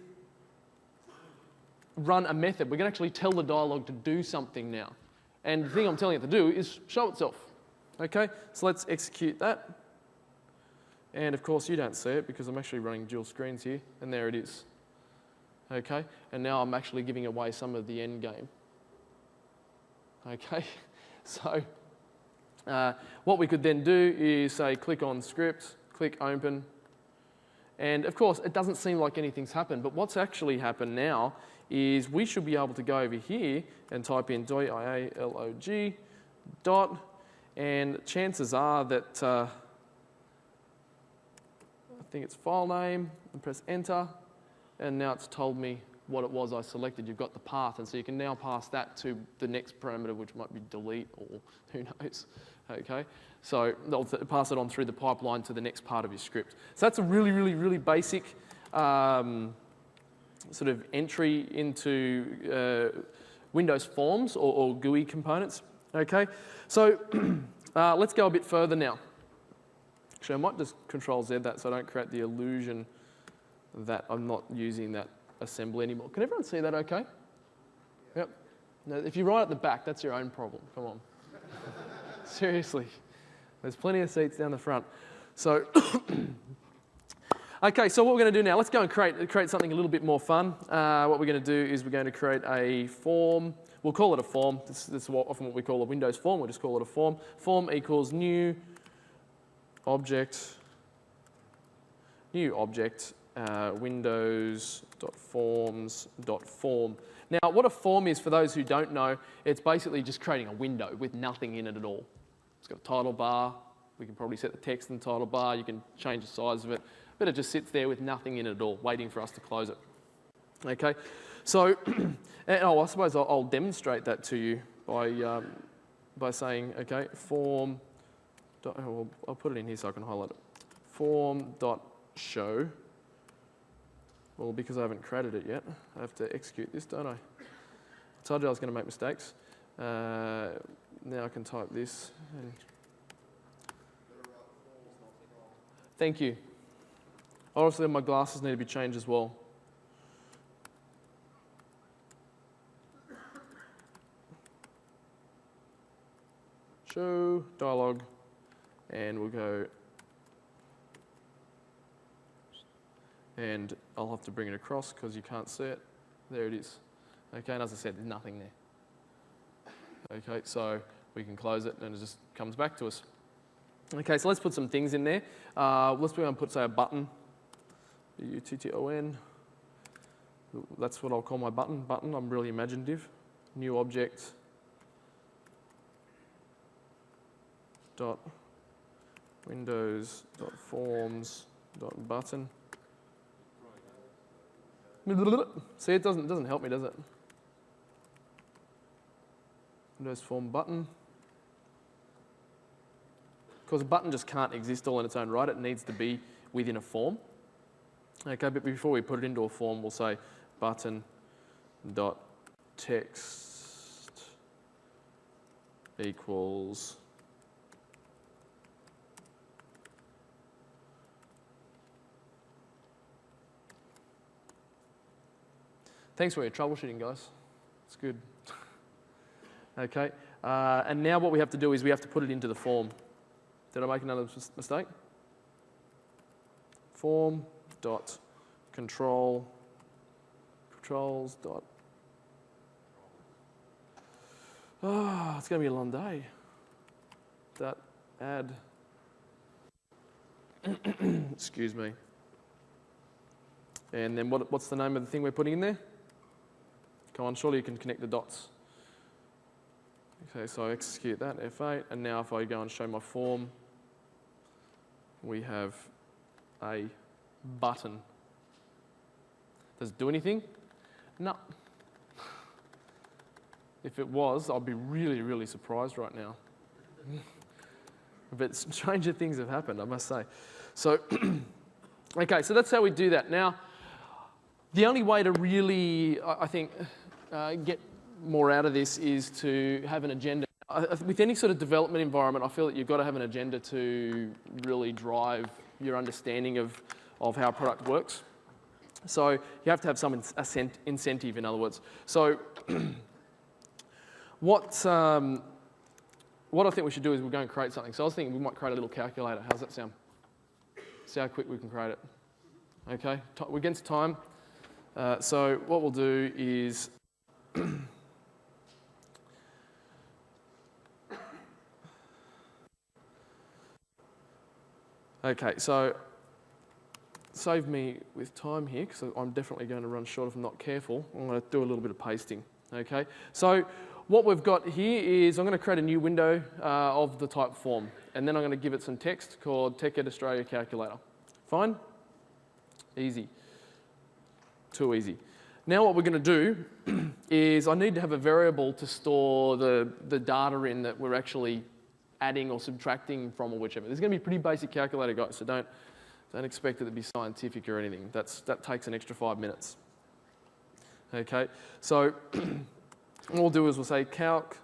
run a method. We can actually tell the dialog to do something now. And the thing I'm telling it to do is show itself. Okay, so let's execute that. And of course, you don't see it because I'm actually running dual screens here, and there it is. Okay, and now I'm actually giving away some of the end game. Okay, so what we could then do is say click on script, click open, and of course, it doesn't seem like anything's happened, but what's actually happened now is we should be able to go over here and type in dialog dot, and chances are that I think it's file name, and press enter, and now it's told me what it was I selected. You've got the path, and so you can now pass that to the next parameter, which might be delete or who knows. Okay, so they'll pass it on through the pipeline to the next part of your script. So that's a really, really, really basic sort of entry into Windows Forms or GUI components. Okay, so let's go a bit further now. Actually, I might just Control Z that so I don't create the illusion that I'm not using that assembly anymore. Can everyone see that okay? Yep. Now, if you're right at the back, that's your own problem. Come on. Seriously. There's plenty of seats down the front. So, okay, so what we're going to do now, let's go and create something a little bit more fun. What we're going to do is we're going to create a form. We'll call it a form. This is often what we call a Windows form. We'll just call it a form. Form equals new object, windows.forms.form. Now, what a form is, for those who don't know, it's basically just creating a window with nothing in it at all. It's got a title bar. We can probably set the text in the title bar. You can change the size of it. But it just sits there with nothing in it at all, waiting for us to close it. Okay, so I suppose I'll demonstrate that to you by saying, okay, form. I'll put it in here so I can highlight it. Form.show. Well, because I haven't created it yet, I have to execute this, don't I? I told you I was going to make mistakes. Now I can type this. Thank you. Obviously, my glasses need to be changed as well. Show dialog, and we'll go. And I'll have to bring it across because you can't see it. There it is. Okay, and as I said, there's nothing there. Okay, so we can close it and it just comes back to us. Okay, so let's put some things in there. Let's put, say, a button. B-U-T-T-O-N. That's what I'll call my button. Button, I'm really imaginative. New object. Dot windows dot forms dot button. See, it doesn't help me, does it? Windows form button. Because a button just can't exist all in its own right. It needs to be within a form. Okay, but before we put it into a form, we'll say button dot text equals thanks for your troubleshooting, guys. It's good. Okay, and now what we have to do is we have to put it into the form. Did I make another mistake? Form dot controls dot. Oh, it's going to be a long day. That add. Excuse me. And then what's the name of the thing we're putting in there? Come on, surely you can connect the dots. Okay, so I execute that, F8, and now if I go and show my form, we have a button. Does it do anything? No. If it was, I'd be really, really surprised right now. But stranger things have happened, I must say. So, okay, so that's how we do that. Now, the only way to really, I think, get more out of this is to have an agenda. With any sort of development environment, I feel that you've got to have an agenda to really drive your understanding of how a product works. So you have to have some incentive, in other words. So what I think we should do is we'll go and create something. So I was thinking we might create a little calculator. How's that sound? See how quick we can create it. Okay, we're against time. So what we'll do is okay, so save me with time here because I'm definitely going to run short if I'm not careful. I'm going to do a little bit of pasting. Okay, so what we've got here is I'm going to create a new window of the type form, and then I'm going to give it some text called TechEd Australia Calculator. Fine? Easy. Too easy. Now what we're going to do is I need to have a variable to store the data in that we're actually adding or subtracting from or whichever. This is going to be a pretty basic calculator, guys, so don't expect it to be scientific or anything. That takes an extra 5 minutes. Okay, so what we'll do is we'll say calc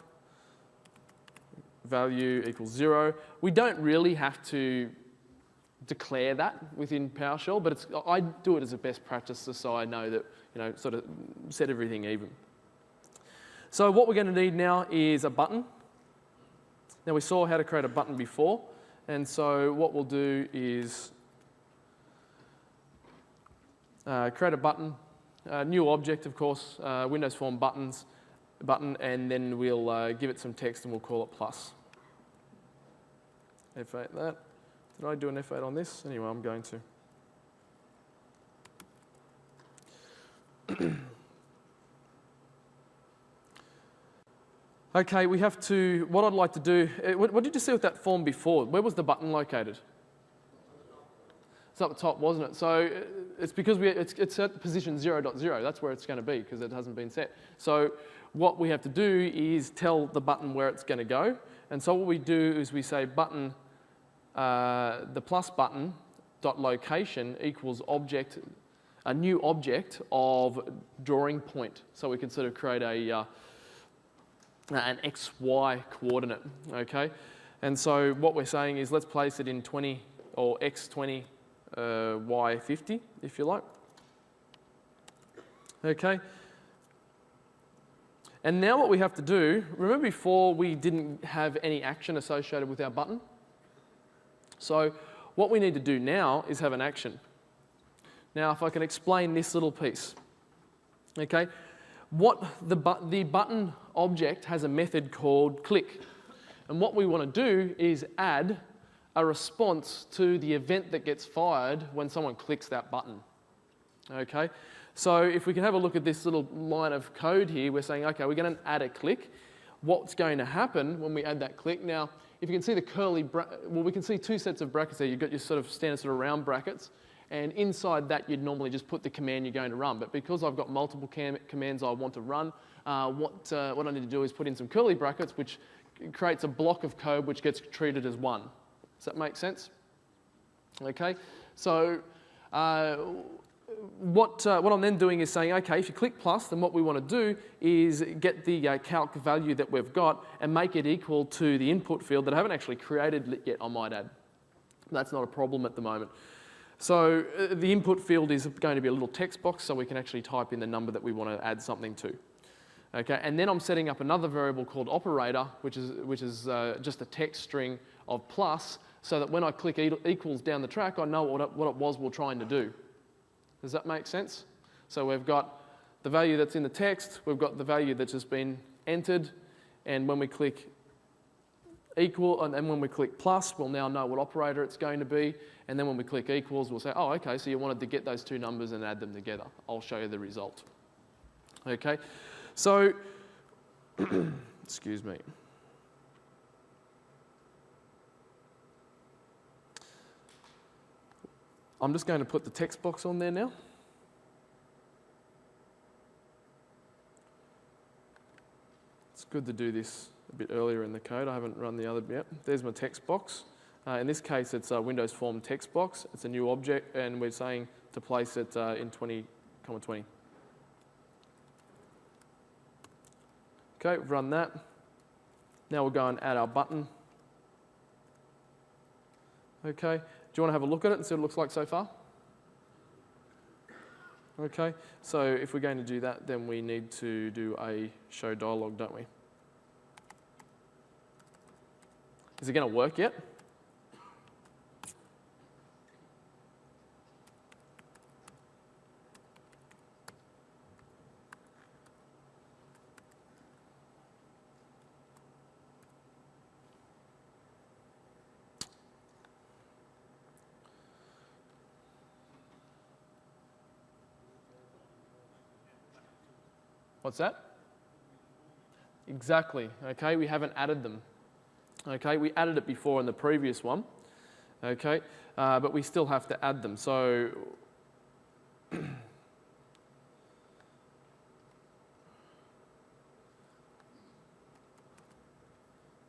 value equals 0. We don't really have to declare that within PowerShell, but I do it as a best practice just so I know that, sort of set everything even. So what we're going to need now is a button. Now we saw how to create a button before, and so what we'll do is create a button, new object, of course, Windows form button, and then we'll give it some text and we'll call it plus. F8 that. Did I do an F8 on this? Anyway, I'm going to. Okay, we have to, what I'd like to do, what did you see with that form before? Where was the button located? It's up the top, wasn't it? So it's because it's at position 0.0. That's where it's going to be because it hasn't been set. So what we have to do is tell the button where it's going to go. And so what we do is we say button, the plus button dot location equals object, a new object of drawing point. So we can sort of create an XY coordinate, okay? And so what we're saying is let's place it in 20 or X20, Y50, if you like. Okay. And now what we have to do, remember before we didn't have any action associated with our button? So what we need to do now is have an action. Now if I can explain this little piece, okay? What the button object has a method called click. And what we want to do is add a response to the event that gets fired when someone clicks that button. Okay? So if we can have a look at this little line of code here, we're saying, okay, we're going to add a click. What's going to happen when we add that click? Now, if you can see the curly, well, we can see two sets of brackets there. You've got your sort of standard sort of round brackets. And inside that, you'd normally just put the command you're going to run. But because I've got multiple commands I want to run, what I need to do is put in some curly brackets, which creates a block of code which gets treated as one. Does that make sense? Okay. So what I'm then doing is saying, okay, if you click plus, then what we want to do is get the calc value that we've got and make it equal to the input field that I haven't actually created yet, I might add. That's not a problem at the moment. So the input field is going to be a little text box, so we can actually type in the number that we want to add something to. Okay, and then I'm setting up another variable called operator, which is just a text string of plus, so that when I click equals down the track, I know what it was we're trying to do. Does that make sense? So we've got the value that's in the text, we've got the value that's just been entered, and when we click equal, and then when we click plus, we'll now know what operator it's going to be. And then when we click equals, we'll say, oh, okay, so you wanted to get those two numbers and add them together. I'll show you the result. Okay, so, excuse me. I'm just going to put the text box on there now. It's good to do this a bit earlier in the code. I haven't run the other bit. There's my text box. In this case, it's a Windows Form text box. It's a new object, and we're saying to place it in 20, 20. Okay, we've run that. Now we'll go and add our button. Okay, do you want to have a look at it and see what it looks like so far? Okay, so if we're going to do that, then we need to do a show dialog, don't we? Is it going to work yet? What's that? Exactly. Okay, we haven't added them. Okay, we added it before in the previous one. Okay, but we still have to add them. So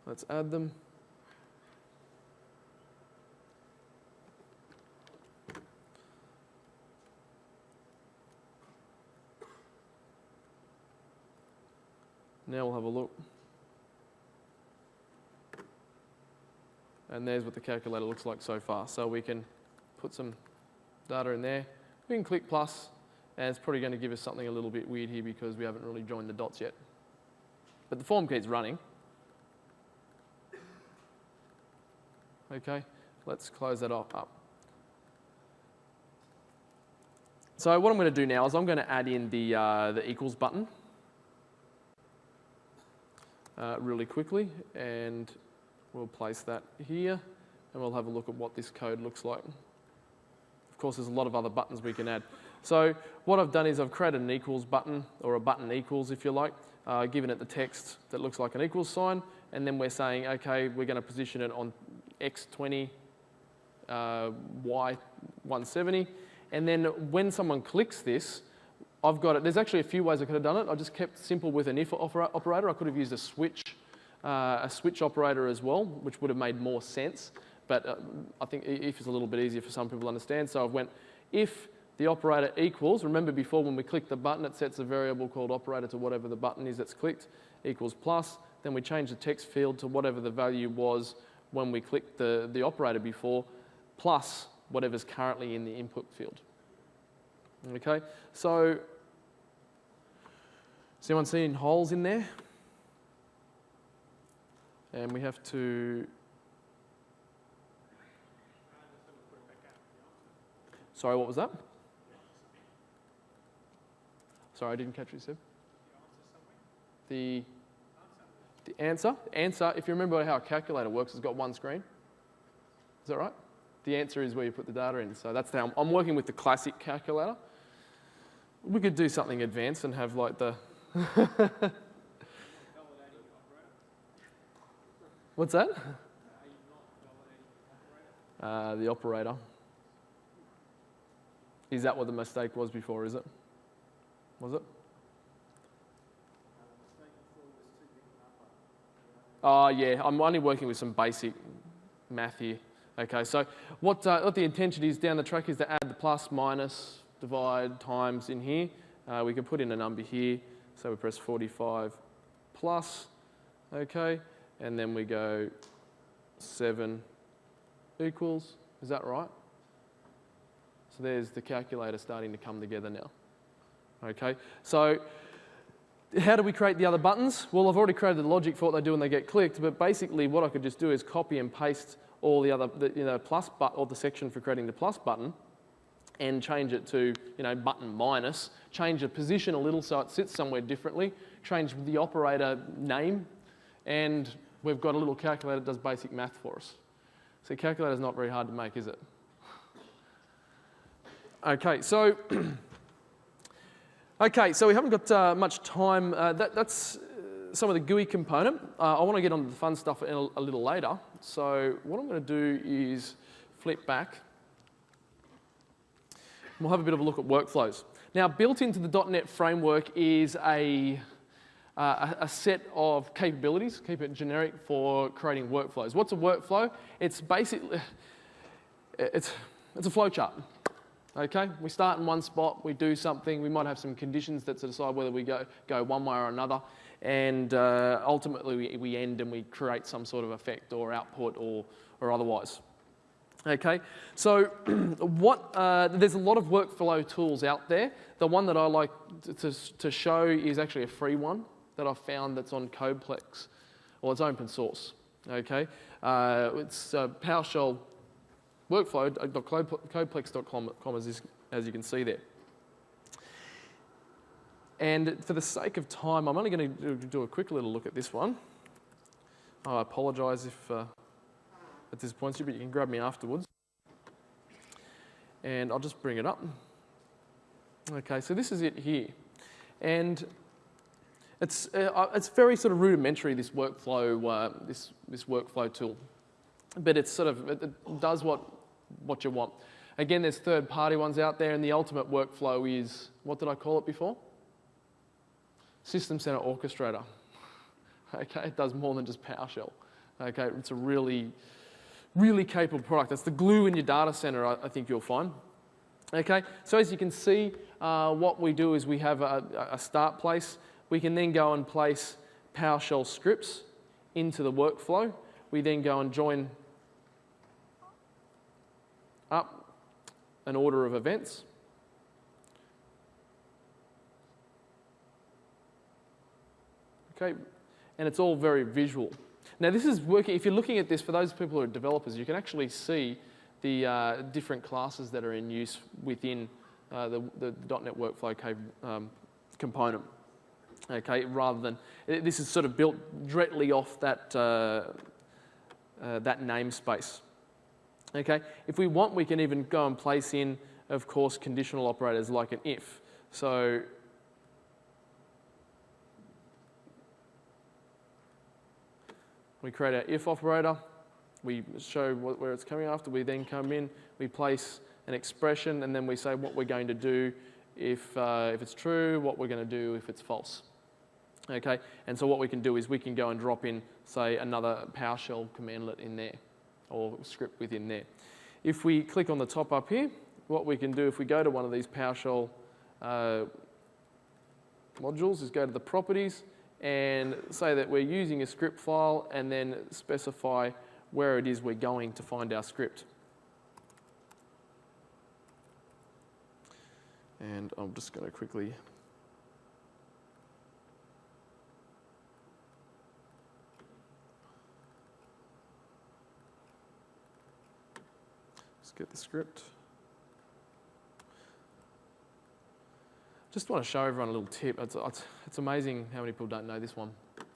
let's add them. Now we'll have a look. And there's what the calculator looks like so far. So we can put some data in there. We can click plus, and it's probably going to give us something a little bit weird here because we haven't really joined the dots yet. But the form keeps running. Okay, let's close that up. So what I'm going to do now is I'm going to add in the equals button. Really quickly, and we'll place that here, and we'll have a look at what this code looks like. Of course, there's a lot of other buttons we can add. So what I've done is I've created an equals button, or a button equals if you like. giving it the text that looks like an equals sign, and then we're saying, okay, we're going to position it on X20, Y170, and then when someone clicks this, I've got it. There's actually a few ways I could have done it. I just kept simple with an if operator. I could have used a switch operator as well, which would have made more sense. But I think if is a little bit easier for some people to understand. So I went if the operator equals. Remember before when we click the button, it sets a variable called operator to whatever the button is that's clicked, equals plus. Then we change the text field to whatever the value was when we clicked the operator before, plus whatever's currently in the input field. Okay, so is anyone seeing holes in there? And we have to. Sorry, what was that? Sorry, I didn't catch what you said. The answer. Answer, if you remember how a calculator works, it's got one screen. Is that right? The answer is where you put the data in. So that's how I'm working with the classic calculator. We could do something advanced and have like the... What's that? The operator. Is that what the mistake was before, is it? Was it? Oh yeah, I'm only working with some basic math here. Okay, so what the intention is down the track is to add the plus, minus, divide, times in here. We can put in a number here. So we press 45 plus, okay, and then we go 7 equals. Is that right? So there's the calculator starting to come together now. Okay, so how do we create the other buttons? Well, I've already created the logic for what they do when they get clicked, but basically what I could just do is copy and paste all the other, plus button, or the section for creating the plus button, and change it to, button minus, change the position a little so it sits somewhere differently, change the operator name, and we've got a little calculator that does basic math for us. So calculator's not very hard to make, is it? Okay, so we haven't got much time. That's some of the GUI component. I want to get on to the fun stuff a little later. So what I'm going to do is flip back. We'll have a bit of a look at workflows. Now, built into the .NET framework is a set of capabilities, keep it generic, for creating workflows. What's a workflow? It's basically, it's a flowchart. Okay, we start in one spot, we do something, we might have some conditions that decide whether we go one way or another, and ultimately we end and we create some sort of effect or output or otherwise. Okay, so there's a lot of workflow tools out there. The one that I like to show is actually a free one that I've found that's on Codeplex. Well, it's open source. Okay, it's PowerShell workflow.codeplex.com as you can see there. And for the sake of time, I'm only going to do a quick little look at this one. I apologise if it disappoints you, but you can grab me afterwards. And I'll just bring it up. Okay, so this is it here. And it's very sort of rudimentary, this workflow, this workflow tool. But it does what you want. Again, there's third-party ones out there, and the ultimate workflow is, what did I call it before? System Center Orchestrator. Okay, it does more than just PowerShell. Okay, it's a really, really capable product. That's the glue in your data center, I think you'll find. Okay, so as you can see, what we do is we have a start place. We can then go and place PowerShell scripts into the workflow. We then go and join up an order of events. Okay, and it's all very visual. Now this is working, if you're looking at this, for those people who are developers, you can actually see the different classes that are in use within the .NET Workflow component. Okay, rather than, this is sort of built directly off that namespace. Okay, if we want, we can even go and place in, of course, conditional operators like an if. So We create our if operator. We show where it's coming after. We then come in, we place an expression, and then we say what we're going to do if it's true, what we're going to do if it's false. Okay, and so what we can do is we can go and drop in, say, another PowerShell commandlet in there, or script within there. If we click on the top up here, what we can do if we go to one of these PowerShell modules is go to the properties and say that we're using a script file and then specify where it is we're going to find our script. And I'm just going to quickly just get the script. Just want to show everyone a little tip. It's amazing how many people don't know this one,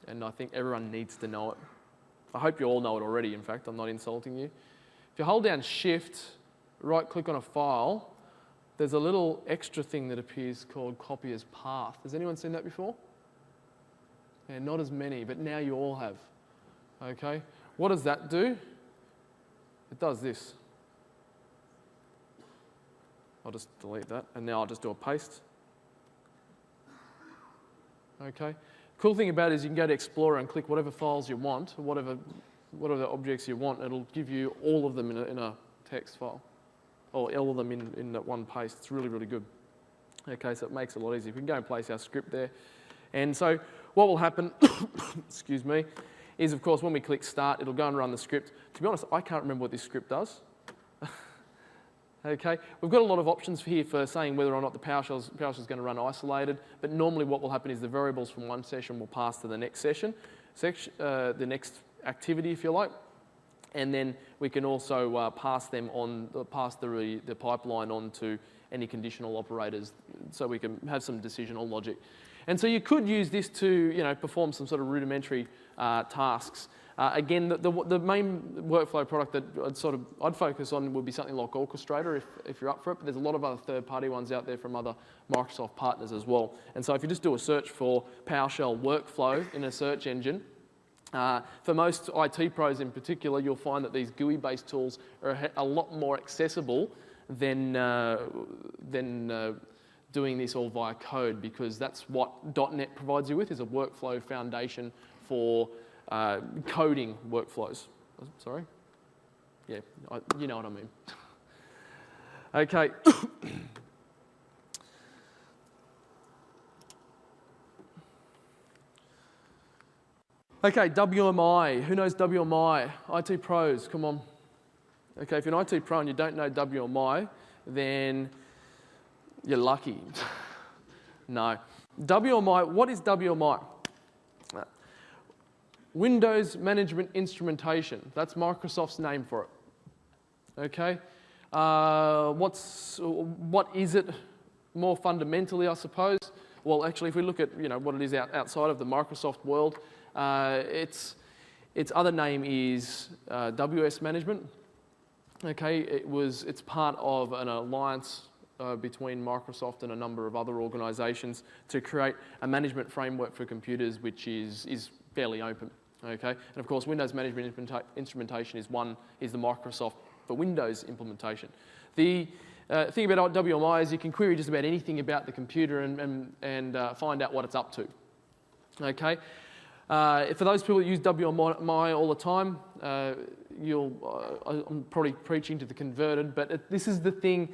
and I think everyone needs to know it. I hope you all know it already, in fact, I'm not insulting you. If you hold down Shift, right-click on a file, there's a little extra thing that appears called copy as path. Has anyone seen that before? Yeah, not as many, but now you all have. Okay, what does that do? It does this. I'll just delete that, and now I'll just do a paste. Okay. Cool thing about it is you can go to Explorer and click whatever files you want, or whatever objects you want. It'll give you all of them in a text file, or all of them in that one paste. It's really, really good. Okay, so it makes it a lot easier. We can go and place our script there. And so what will happen, excuse me, is of course when we click Start, it'll go and run the script. To be honest, I can't remember what this script does. Okay, we've got a lot of options here for saying whether or not the PowerShell's going to run isolated, but normally what will happen is the variables from one session will pass to the next session, the next activity, if you like, and then we can also pass them on, pass the pipeline on to any conditional operators, so we can have some decisional logic. And so you could use this to, perform some sort of rudimentary tasks. Again, the main workflow product that I'd focus on would be something like Orchestrator if you're up for it, but there's a lot of other third-party ones out there from other Microsoft partners as well. And so if you just do a search for PowerShell workflow in a search engine, for most IT pros in particular, you'll find that these GUI-based tools are a lot more accessible than doing this all via code, because that's what .NET provides you with, is a workflow foundation for coding workflows. Sorry? Yeah, you know what I mean. Okay. Okay, WMI. Who knows WMI? IT pros, come on. Okay, if you're an IT pro and you don't know WMI, then you're lucky. No. WMI, what is WMI? Windows Management Instrumentation. That's Microsoft's name for it. Okay? What is it more fundamentally, I suppose? Well, actually, if we look at what it is outside of the Microsoft world, its other name is WS Management. Okay, it's part of an alliance between Microsoft and a number of other organisations to create a management framework for computers, which is fairly open. Okay, and of course, Windows Management Instrumentation is the Microsoft for Windows implementation. The thing about WMI is you can query just about anything about the computer and find out what it's up to. Okay. For those people that use WMI all the time, I'm probably preaching to the converted, but this is the thing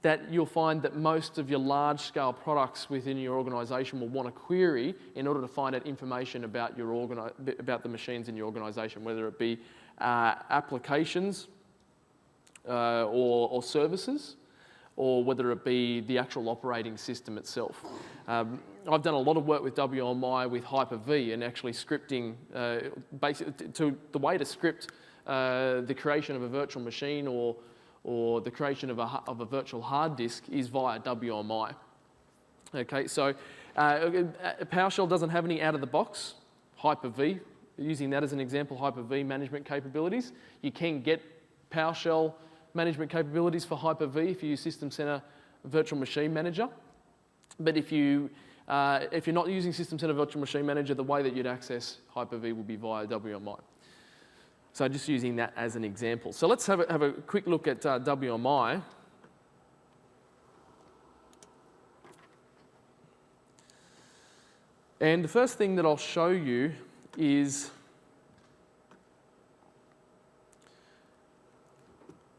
that you'll find that most of your large-scale products within your organisation will want to query in order to find out information about about the machines in your organisation, whether it be applications or services, or whether it be the actual operating system itself. I've done a lot of work with WMI with Hyper-V and actually scripting, the way to script the creation of a virtual machine or the creation of a virtual hard disk is via WMI. Okay, so PowerShell doesn't have any out-of-the-box Hyper-V. Using that as an example, Hyper-V management capabilities. You can get PowerShell management capabilities for Hyper-V if you use System Center Virtual Machine Manager. But if you're not using System Center Virtual Machine Manager, the way that you'd access Hyper-V will be via WMI. So just using that as an example. So let's have a quick look at WMI. And the first thing that I'll show you is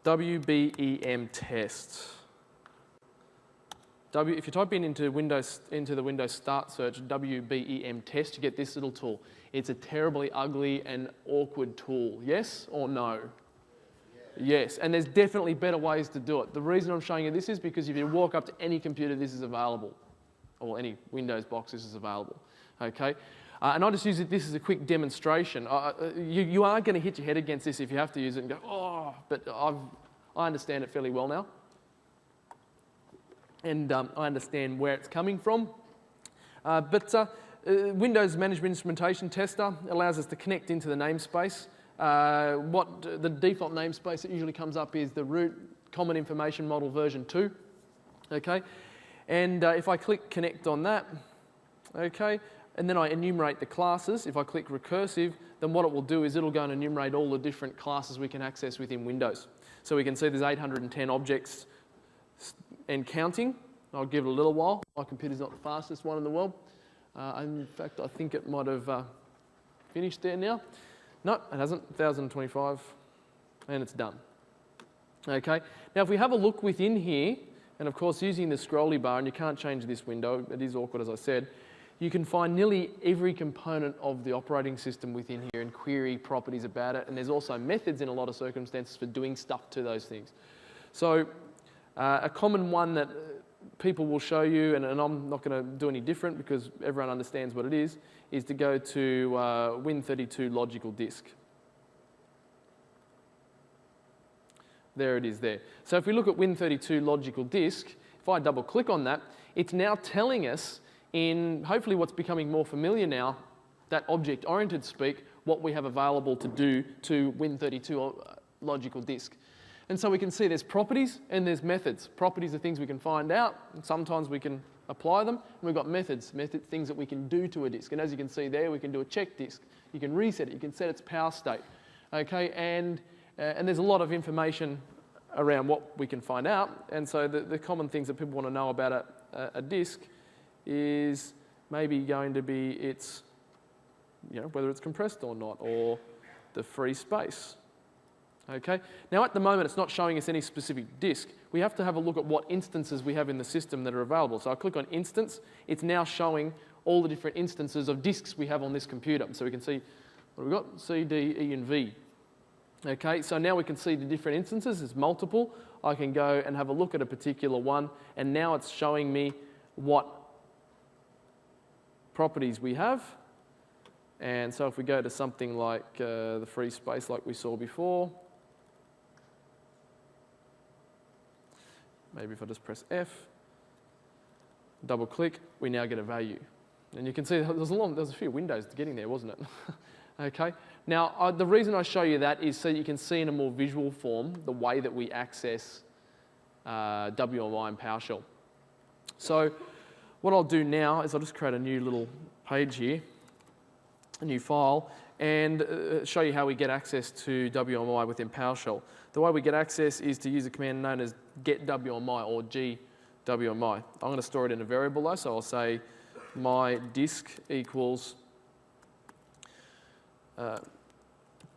WBEM test. If you type into the Windows Start search WBEM test, you get this little tool. It's a terribly ugly and awkward tool. Yes or no? Yes, and there's definitely better ways to do it. The reason I'm showing you this is because if you walk up to any computer, this is available, or any Windows box, this is available. Okay, and I'll just use this as a quick demonstration. You are going to hit your head against this if you have to use it and go, oh, but I understand it fairly well now. And I understand where it's coming from. Windows Management Instrumentation Tester allows us to connect into the namespace. What the default namespace that usually comes up is the root Common Information Model version 2. Okay, and if I click connect on that, okay, and then I enumerate the classes. If I click recursive, then what it will do is it'll go and enumerate all the different classes we can access within Windows. So we can see there's 810 objects and counting. I'll give it a little while. My computer's not the fastest one in the world. In fact, I think it might have finished there now. No, it hasn't. 1025, and it's done. Okay. Now, if we have a look within here, and of course using the scrolly bar, and you can't change this window, it is awkward as I said, you can find nearly every component of the operating system within here and query properties about it, and there's also methods in a lot of circumstances for doing stuff to those things. So a common one that people will show you, and I'm not going to do any different because everyone understands what it is to go to Win32 logical disk. There it is there. So if we look at Win32 logical disk, if I double click on that, it's now telling us in hopefully what's becoming more familiar now, that object-oriented speak, what we have available to do to Win32 logical disk. And so we can see there's properties and there's methods. Properties are things we can find out, and sometimes we can apply them. And we've got methods, things that we can do to a disk. And as you can see there, we can do a check disk. You can reset it. You can set its power state. Okay, and there's a lot of information around what we can find out. And so the common things that people want to know about a disk is maybe going to be its, whether it's compressed or not, or the free space. Okay. Now at the moment it's not showing us any specific disk. We have to have a look at what instances we have in the system that are available. So I click on instance, it's now showing all the different instances of disks we have on this computer. So we can see what we've got, C, D, E and V. Okay, so now we can see the different instances, there's multiple. I can go and have a look at a particular one, and now it's showing me what properties we have. And so if we go to something like the free space like we saw before, maybe if I just press F, double click, we now get a value. And you can see there's a few windows getting there, wasn't it? Okay. Now, the reason I show you that is so you can see in a more visual form the way that we access WMI and PowerShell. So what I'll do now is I'll just create a new little page here, a new file, and show you how we get access to WMI within PowerShell. The way we get access is to use a command known as getWMI or GWMI. I'm going to store it in a variable though, so I'll say my disk equals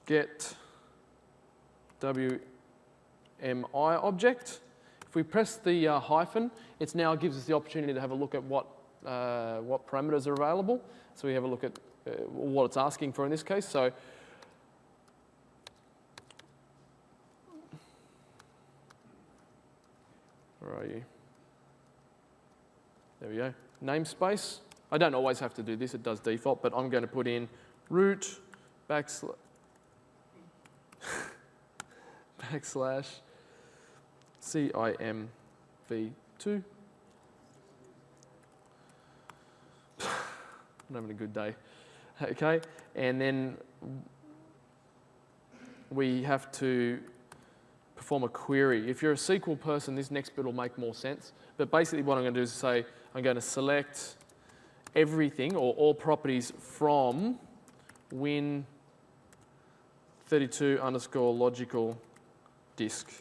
get WMI object. If we press the hyphen, it now gives us the opportunity to have a look at what parameters are available. So we have a look at what it's asking for in this case. So where are you? There we go. Namespace. I don't always have to do this, it does default, but I'm going to put in root backslash CIMV2. I'm having a good day. Okay, and then we have to perform a query. If you're a SQL person, this next bit will make more sense. But basically what I'm going to do is say, I'm going to select everything or all properties from Win32 32 underscore logical disk.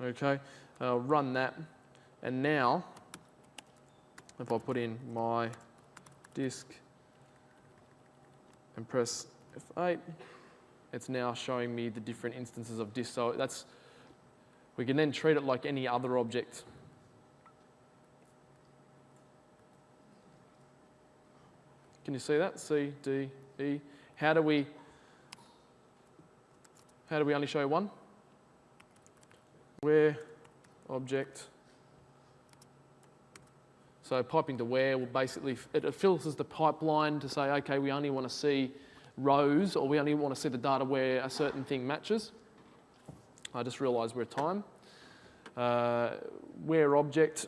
Okay, I'll run that, and now if I put in my disk and press F8, it's now showing me the different instances of disk. So we can then treat it like any other object. Can you see that? C, D, E. How do we only show one? Where object. So piping to where will basically, it filters the pipeline to say, okay, we only want to see rows, or we only want to see the data where a certain thing matches. I just realised we're at time. Where object.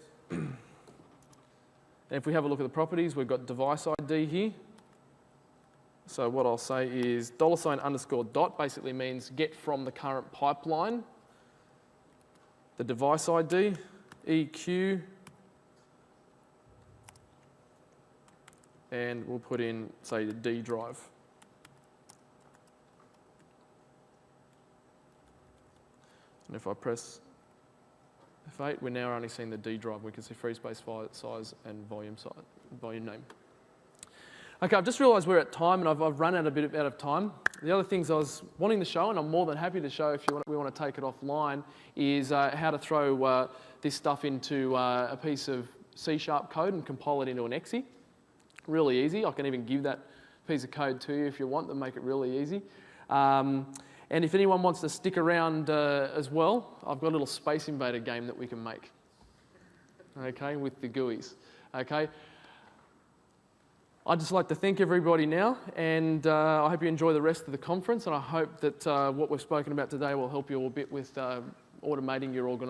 And if we have a look at the properties, we've got device ID here. So what I'll say is $_ basically means get from the current pipeline. The device ID, EQ, and we'll put in, say, the D drive. And if I press F8, we're now only seeing the D drive. We can see free space size and volume name. Okay, I've just realised we're at time, and I've run out a bit out of time. The other things I was wanting to show, and I'm more than happy to show if we want to take it offline, is how to throw this stuff into a piece of C# code and compile it into an exe. Really easy. I can even give that piece of code to you if you want to make it really easy. And if anyone wants to stick around as well, I've got a little Space Invader game that we can make. Okay, with the GUIs. Okay. I'd just like to thank everybody now, and I hope you enjoy the rest of the conference, and I hope that what we've spoken about today will help you a bit with automating your organisation.